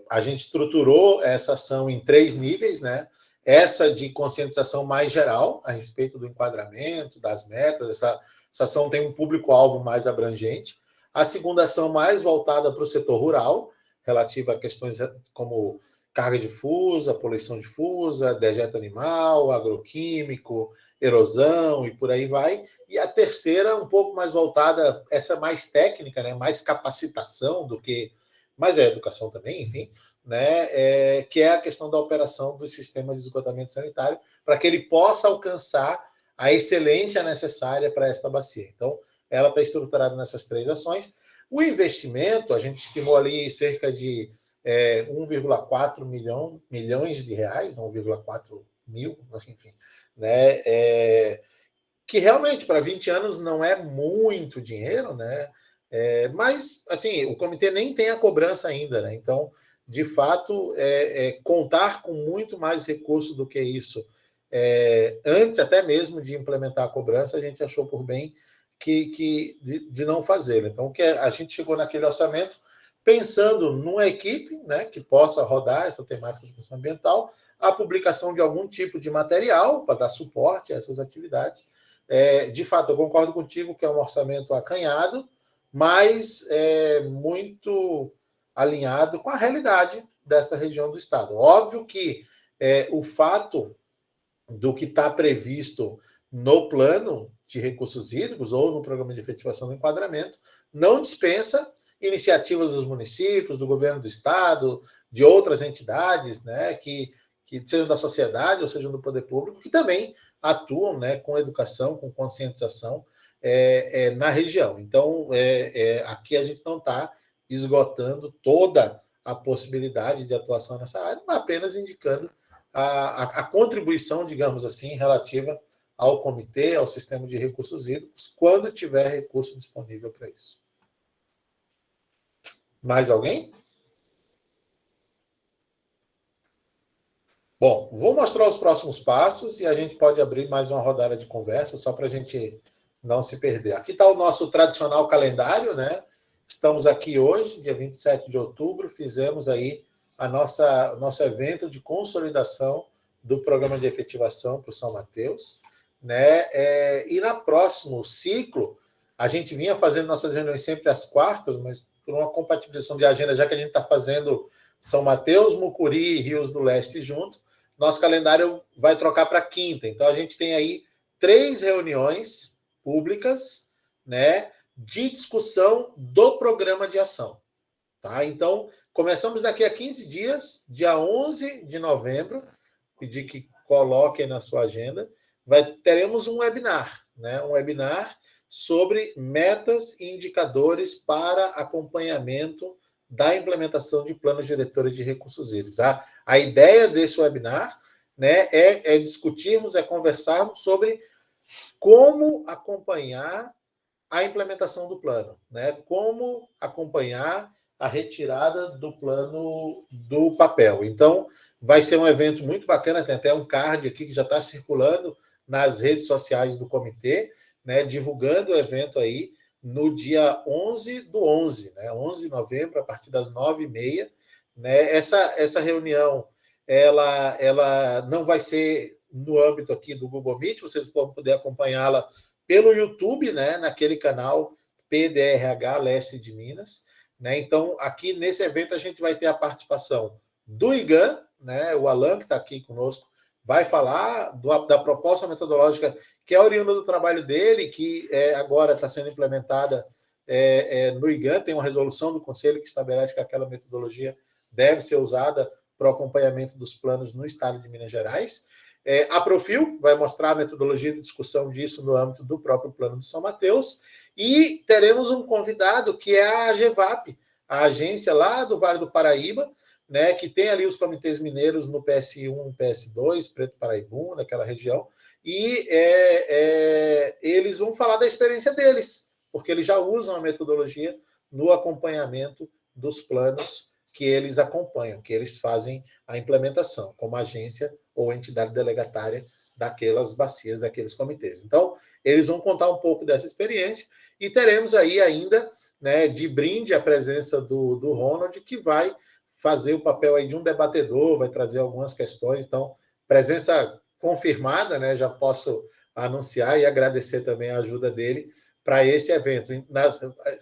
A gente estruturou essa ação em 3 níveis, né? Essa de conscientização mais geral a respeito do enquadramento, das metas, essa ação tem um público-alvo mais abrangente. A segunda ação mais voltada para o setor rural, relativa a questões como carga difusa, poluição difusa, dejeto animal, agroquímico, erosão e por aí vai. E a terceira, um pouco mais voltada, essa mais técnica, né? Mais capacitação do que... Mas é educação também, enfim, né? Que é a questão da operação do sistema de esgotamento sanitário, para que ele possa alcançar a excelência necessária para esta bacia. Então, ela está estruturada nessas 3 ações. O investimento, a gente estimou ali cerca de 1,4 milhões de reais, 1,4 mil, enfim, né? Que realmente para 20 anos não é muito dinheiro, né? Mas, assim, o comitê nem tem a cobrança ainda, né? Então, de fato, contar com muito mais recursos do que isso, antes até mesmo de implementar a cobrança, a gente achou por bem de não fazer. Então, a gente chegou naquele orçamento pensando numa equipe, né, que possa rodar essa temática de educação ambiental, a publicação de algum tipo de material para dar suporte a essas atividades. De fato, eu concordo contigo que é um orçamento acanhado, mas muito alinhado com a realidade dessa região do estado. Óbvio que o fato do que está previsto no plano de recursos hídricos ou no programa de efetivação do enquadramento não dispensa iniciativas dos municípios, do governo do estado, de outras entidades, né, que sejam da sociedade ou sejam do poder público, que também atuam, né, com educação, com conscientização na região. Então, aqui a gente não está esgotando toda a possibilidade de atuação nessa área, mas apenas indicando a contribuição, digamos assim, relativa ao comitê, ao sistema de recursos hídricos, quando tiver recurso disponível para isso. Mais alguém? Bom, vou mostrar os próximos passos e a gente pode abrir mais uma rodada de conversa, só para a gente não se perder. Aqui está o nosso tradicional calendário, né? Estamos aqui hoje, dia 27 de outubro, fizemos aí nosso evento de consolidação do programa de efetivação para o São Mateus, né? E no próximo ciclo, a gente vinha fazendo nossas reuniões sempre às quartas, mas por uma compatibilização de agenda, já que a gente está fazendo São Mateus, Mucuri e Rios do Leste junto, nosso calendário vai trocar para quinta. Então, a gente tem aí 3 reuniões públicas, né, de discussão do programa de ação. Tá? Então, começamos daqui a 15 dias, dia 11 de novembro, pedir que coloquem na sua agenda, teremos um webinar, né, um webinar sobre metas e indicadores para acompanhamento da implementação de planos diretores de recursos hídricos. A ideia desse webinar, né, é discutirmos, conversarmos sobre como acompanhar a implementação do plano, né, como acompanhar a retirada do plano do papel. Então, vai ser um evento muito bacana, tem até um card aqui que já está circulando nas redes sociais do comitê, né, divulgando o evento aí no dia 11 do 11, né, 11 de novembro, a partir das 9h30. Né, essa reunião, ela não vai ser no âmbito aqui do Google Meet, vocês vão poder acompanhá-la pelo YouTube, né, naquele canal PDRH Leste de Minas. Né, então, aqui nesse evento, a gente vai ter a participação do IGAN, né, o Alan, que está aqui conosco, vai falar da proposta metodológica que é oriunda do trabalho dele, que agora está sendo implementada no IGAN, tem uma resolução do Conselho que estabelece que aquela metodologia deve ser usada para o acompanhamento dos planos no estado de Minas Gerais. A Profil vai mostrar a metodologia de discussão disso no âmbito do próprio Plano de São Mateus, e teremos um convidado que é a AGEVAP, a agência lá do Vale do Paraíba, né, que tem ali os comitês mineiros no PS1, PS2, Preto Paraibuna, naquela região, e eles vão falar da experiência deles, porque eles já usam a metodologia no acompanhamento dos planos que eles acompanham, que eles fazem a implementação, como agência ou entidade delegatária daquelas bacias, daqueles comitês. Então, eles vão contar um pouco dessa experiência, e teremos aí ainda, né, de brinde a presença do Ronald, que vai fazer o papel aí de um debatedor, vai trazer algumas questões. Então, presença confirmada, né? Já posso anunciar e agradecer também a ajuda dele para esse evento.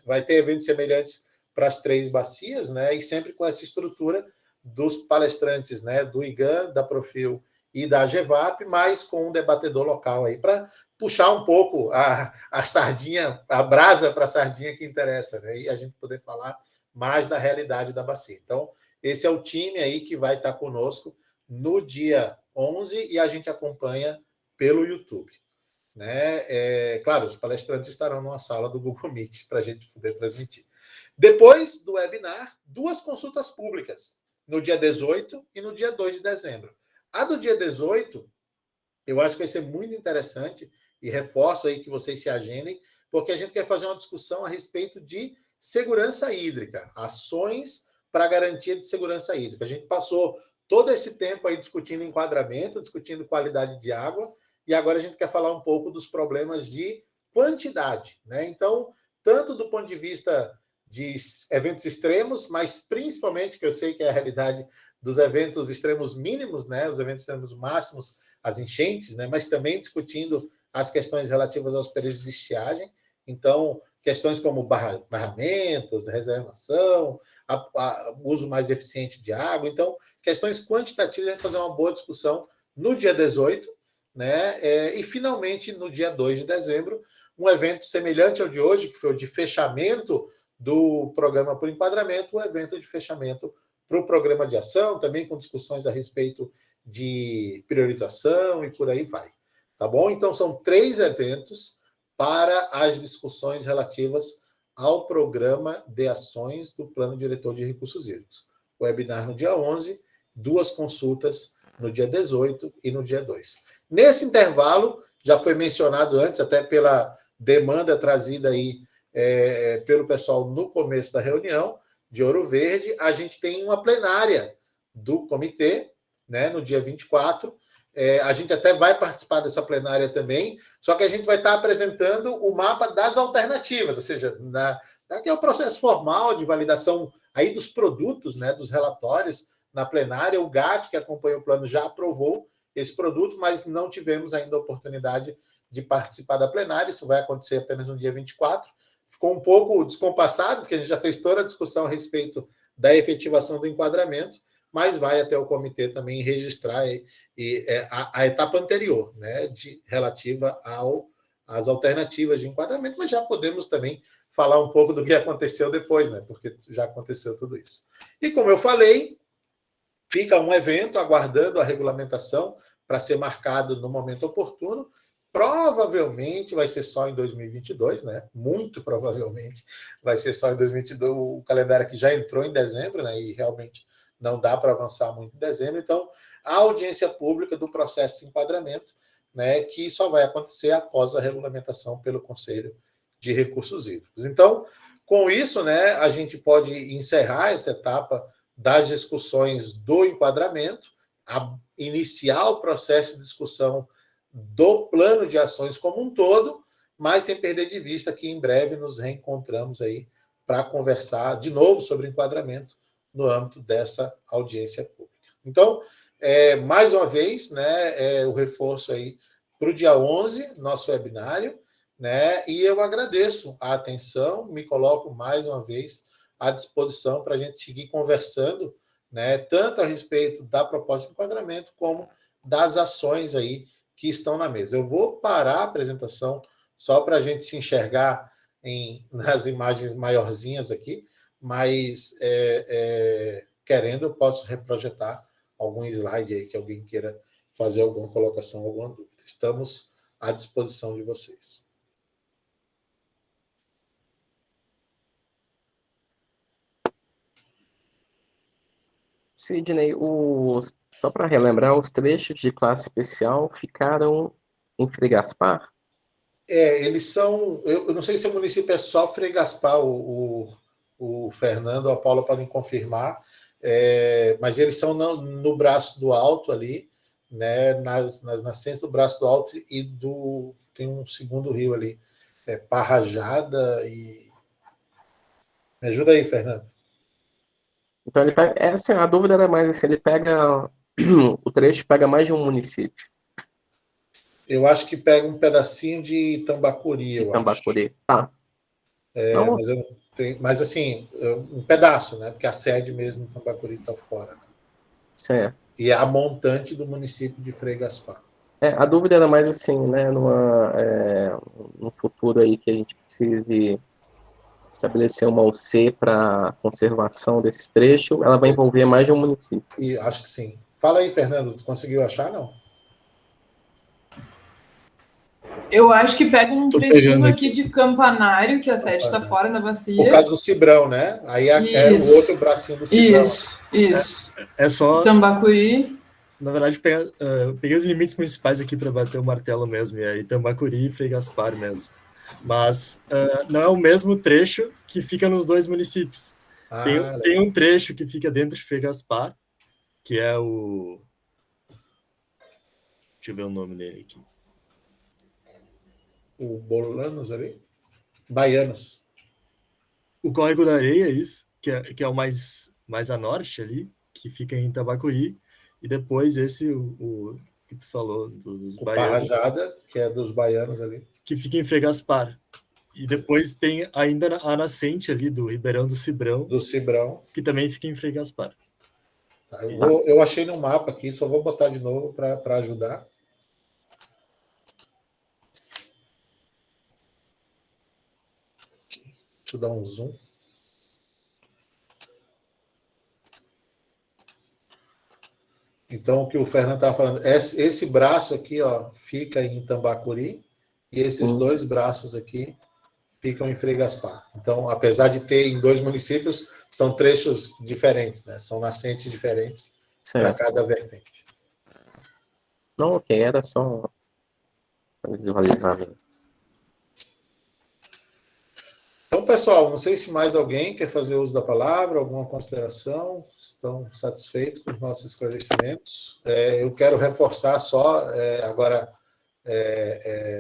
Vai ter eventos semelhantes para as 3 bacias, né? E sempre com essa estrutura dos palestrantes, né? Do IGAN, da Profil e da AGEVAP, mas com um debatedor local aí para puxar um pouco a sardinha, a brasa para a sardinha que interessa, né? E a gente poder falar mais da realidade da bacia. Então, esse é o time aí que vai estar conosco no dia 11 e a gente acompanha pelo YouTube, né? Claro, os palestrantes estarão numa sala do Google Meet para a gente poder transmitir. Depois do webinar, 2 consultas públicas, no dia 18 e no dia 2 de dezembro. A do dia 18, eu acho que vai ser muito interessante, e reforço aí que vocês se agendem, porque a gente quer fazer uma discussão a respeito de segurança hídrica, ações para garantia de segurança hídrica. A gente passou todo esse tempo aí discutindo enquadramento, discutindo qualidade de água, e agora a gente quer falar um pouco dos problemas de quantidade, né? Então, tanto do ponto de vista de eventos extremos, mas principalmente, que eu sei que é a realidade dos eventos extremos mínimos, né? Os eventos extremos máximos, as enchentes, né? Mas também discutindo as questões relativas aos períodos de estiagem. Então, questões como barramentos, reservação, uso mais eficiente de água. Então, questões quantitativas, a gente vai fazer uma boa discussão no dia 18, né? E, finalmente, no dia 2 de dezembro, um evento semelhante ao de hoje, que foi o de fechamento do programa por enquadramento, um evento de fechamento para o programa de ação, também com discussões a respeito de priorização e por aí vai. Tá bom? Então, são 3 eventos para as discussões relativas ao programa de ações do Plano Diretor de Recursos Hídricos. O webinar no dia 11, 2 consultas no dia 18 e no dia 2. Nesse intervalo, já foi mencionado antes, até pela demanda trazida aí pelo pessoal no começo da reunião de Ouro Verde, a gente tem uma plenária do comitê, né, no dia 24. A gente até vai participar dessa plenária também, só que a gente vai estar apresentando o mapa das alternativas, ou seja, que é o processo formal de validação aí dos produtos, né, dos relatórios na plenária. O GAT, que acompanha o plano, já aprovou esse produto, mas não tivemos ainda a oportunidade de participar da plenária. Isso vai acontecer apenas no dia 24. Ficou um pouco descompassado, porque a gente já fez toda a discussão a respeito da efetivação do enquadramento, mas vai até o comitê também registrar a etapa anterior, né, relativa às alternativas de enquadramento, mas já podemos também falar um pouco do que aconteceu depois, né, porque já aconteceu tudo isso. E como eu falei, fica um evento aguardando a regulamentação para ser marcado no momento oportuno. Provavelmente vai ser só em 2022, né? Muito provavelmente vai ser só em 2022. O calendário aqui já entrou em dezembro, né? E realmente não dá para avançar muito em dezembro. Então, a audiência pública do processo de enquadramento, né? Que só vai acontecer após a regulamentação pelo Conselho de Recursos Hídricos. Então, com isso, né? A gente pode encerrar essa etapa das discussões do enquadramento, iniciar o processo de discussão do plano de ações como um todo, mas sem perder de vista que em breve nos reencontramos aí para conversar de novo sobre enquadramento no âmbito dessa audiência pública. Então, mais uma vez, né, o reforço aí para o dia 11, nosso webinário, né, e eu agradeço a atenção, me coloco mais uma vez à disposição para a gente seguir conversando, né, tanto a respeito da proposta de enquadramento, como das ações aí que estão na mesa. Eu vou parar a apresentação só para a gente se enxergar nas imagens maiorzinhas aqui, mas querendo, eu posso reprojetar algum slide aí que alguém queira fazer alguma colocação, alguma dúvida. Estamos à disposição de vocês. Sidney, só para relembrar, os trechos de classe especial ficaram em Frei Gaspar? Eles são... Eu não sei se o município é só Frei Gaspar, o Fernando ou a Paula podem confirmar, mas eles são no braço do Alto ali, né, nas nascentes do braço do Alto e tem um segundo rio ali, Parrajada e... Me ajuda aí, Fernando. Então ele pega, assim, a dúvida era mais assim, ele pega o trecho pega mais de um município. Eu acho que pega um pedacinho de Tambacuri, eu Tambacuri. acho. Tá. Mas eu não tenho, mas assim, um pedaço, né? Porque a sede mesmo de Tambacuri está fora. Né? Certo. E é a montante do município de Frei Gaspar. A dúvida era mais assim, né? No futuro aí que a gente precise estabelecer uma UC para conservação desse trecho, ela vai envolver mais de um município. E acho que sim. Fala aí, Fernando, tu conseguiu achar, não? Eu acho que pega um trechinho aqui de Campanário, que a sede está fora da bacia. Por causa do Cibrão, né? Aí é o outro bracinho do Cibrão. Isso. É só... Tambacuri. Na verdade, peguei os limites municipais aqui para bater o martelo mesmo, e aí Tambacuri e Frei Gaspar mesmo. Mas não é o mesmo trecho que fica nos dois municípios. Tem um trecho que fica dentro de Frei Gaspar, que é o... Deixa eu ver o nome dele aqui. O Bolanos ali? Baianos. O Córrego da Areia, isso, que é o mais a norte ali, que fica em Tambacuri, e depois o que tu falou, dos baianos. Parrajada, que é dos baianos ali. Que fica em Frei Gaspar. E depois tem ainda a nascente ali do Ribeirão do Cibrão. Do Cibrão. Que também fica em Frei Gaspar. Tá, eu achei no mapa aqui, só vou botar de novo para ajudar. Deixa eu dar um zoom. Então, o que o Fernando estava falando, esse braço aqui, ó, fica em Tambacuri, e esses dois braços aqui ficam em Frei Gaspar. Então, apesar de ter em dois municípios, são trechos diferentes, né? São nascentes diferentes para cada vertente. Não, ok, era só visualizar. Então, pessoal, não sei se mais alguém quer fazer uso da palavra, alguma consideração, estão satisfeitos com os nossos esclarecimentos. Eu quero reforçar só, agora,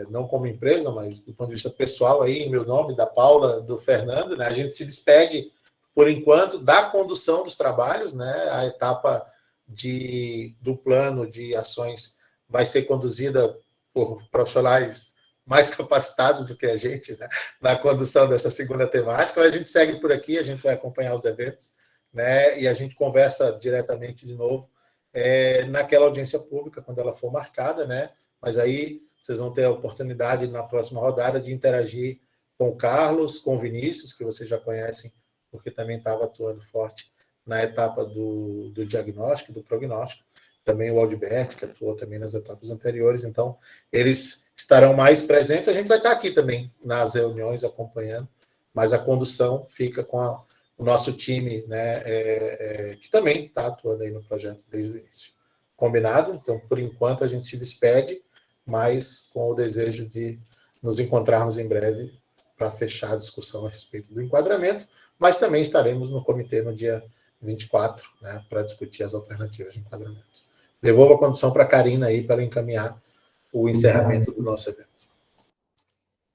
não como empresa, mas do ponto de vista pessoal, aí, em meu nome, da Paula, do Fernando, né? A gente se despede, por enquanto, da condução dos trabalhos, né? A etapa do plano de ações vai ser conduzida por profissionais mais capacitados do que a gente, né, na condução dessa segunda temática. Mas a gente segue por aqui, a gente vai acompanhar os eventos, né, e a gente conversa diretamente de novo naquela audiência pública, quando ela for marcada, né, mas aí vocês vão ter a oportunidade, na próxima rodada, de interagir com o Carlos, com o Vinícius, que vocês já conhecem, porque também estava atuando forte na etapa do diagnóstico, do prognóstico, também o Aldibert, que atuou também nas etapas anteriores. Então, eles estarão mais presentes. A gente vai estar aqui também nas reuniões acompanhando, mas a condução fica com o nosso time, né, que também está atuando aí no projeto desde o início. Combinado? Então, por enquanto, a gente se despede, mas com o desejo de nos encontrarmos em breve para fechar a discussão a respeito do enquadramento, mas também estaremos no comitê no dia 24, né, para discutir as alternativas de enquadramento. Devolvo a condução para a Karina aí, para encaminhar o encerramento do nosso evento.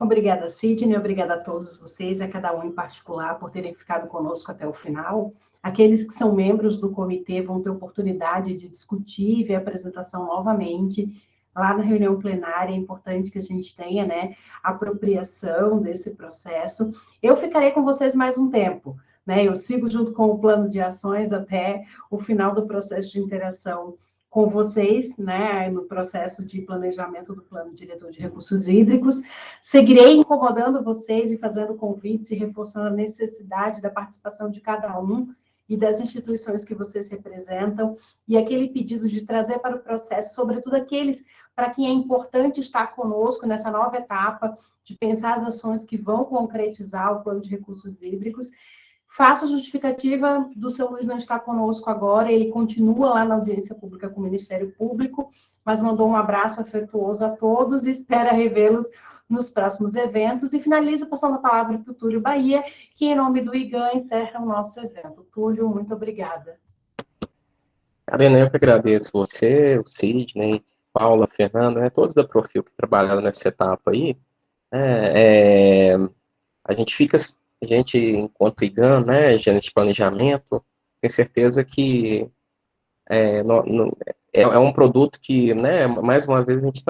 Obrigada, Sidney, obrigada a todos vocês, a cada um em particular, por terem ficado conosco até o final. Aqueles que são membros do comitê vão ter oportunidade de discutir e ver a apresentação novamente lá na reunião plenária. É importante que a gente tenha, né, a apropriação desse processo. Eu ficarei com vocês mais um tempo, né? Eu sigo junto com o plano de ações até o final do processo de interação com vocês, né, no processo de planejamento do Plano Diretor de Recursos Hídricos. Seguirei incomodando vocês e fazendo convites e reforçando a necessidade da participação de cada um e das instituições que vocês representam, e aquele pedido de trazer para o processo, sobretudo aqueles para quem é importante estar conosco nessa nova etapa, de pensar as ações que vão concretizar o Plano de Recursos Hídricos. Faça a justificativa do seu Luiz não estar conosco agora, ele continua lá na audiência pública com o Ministério Público, mas mandou um abraço afetuoso a todos e espera revê-los nos próximos eventos. E finalizo passando a palavra para o Túlio Bahia, que em nome do IGAN encerra o nosso evento. Túlio, muito obrigada. Karina, eu que agradeço você, o Sidney, Paula, Fernanda, né, todos da Profil que trabalharam nessa etapa aí. A gente, enquanto IGAN, né, gerente de planejamento, tem certeza que é um produto que, né, mais uma vez a gente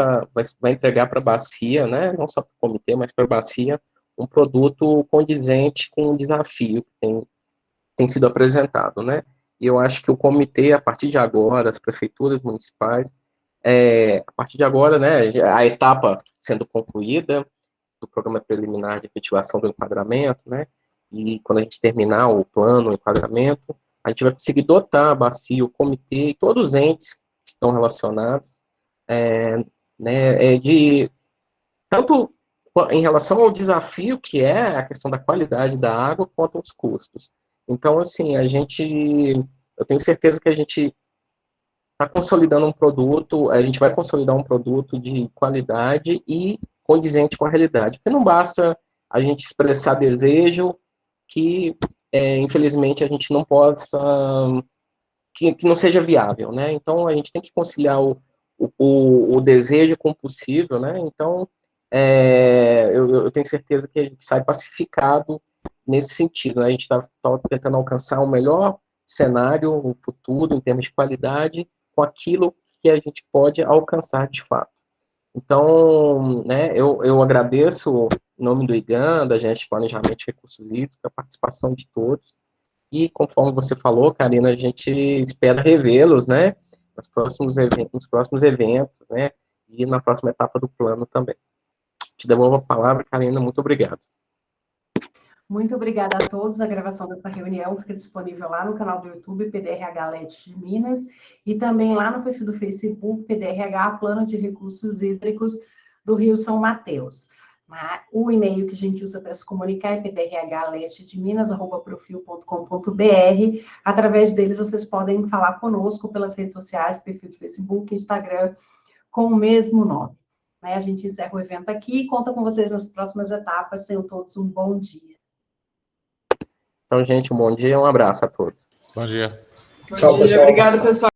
vai entregar para a bacia, né, não só para o comitê, mas para a bacia, um produto condizente com o desafio que tem sido apresentado, né. E eu acho que o comitê, a partir de agora, as prefeituras municipais, a partir de agora, né, a etapa sendo concluída do programa preliminar de efetivação do enquadramento, né, e quando a gente terminar o plano, o enquadramento, a gente vai conseguir dotar a bacia, o comitê e todos os entes que estão relacionados, de tanto em relação ao desafio que é a questão da qualidade da água, quanto aos custos. Então, assim, eu tenho certeza que a gente está consolidando um produto, a gente vai consolidar um produto de qualidade e condizente com a realidade, porque não basta a gente expressar desejo que, infelizmente, a gente não possa, que não seja viável, né? Então, a gente tem que conciliar o desejo com o possível, né? Então, eu tenho certeza que a gente sai pacificado nesse sentido, né? A gente está tentando alcançar o melhor cenário, o futuro, em termos de qualidade, com aquilo que a gente pode alcançar de fato. Então, né, eu agradeço, em nome do IGAN, da Agência de Planejamento de Recursos Hídricos, a participação de todos, e conforme você falou, Karina, a gente espera revê-los, né, nos próximos eventos, né, e na próxima etapa do plano também. Te devolvo a palavra, Karina, muito obrigado. Muito obrigada a todos. A gravação dessa reunião fica disponível lá no canal do YouTube, PDRH LED de Minas, e também lá no perfil do Facebook, PDRH Plano de Recursos Hídricos do Rio São Mateus. O e-mail que a gente usa para se comunicar é pdrhledeminas@profil.com.br. Através deles, vocês podem falar conosco pelas redes sociais, perfil do Facebook, Instagram, com o mesmo nome. A gente encerra o evento aqui e conta com vocês nas próximas etapas. Tenham todos um bom dia. Então, gente, um bom dia e um abraço a todos. Bom dia. Bom dia, pessoal. Obrigada, pessoal.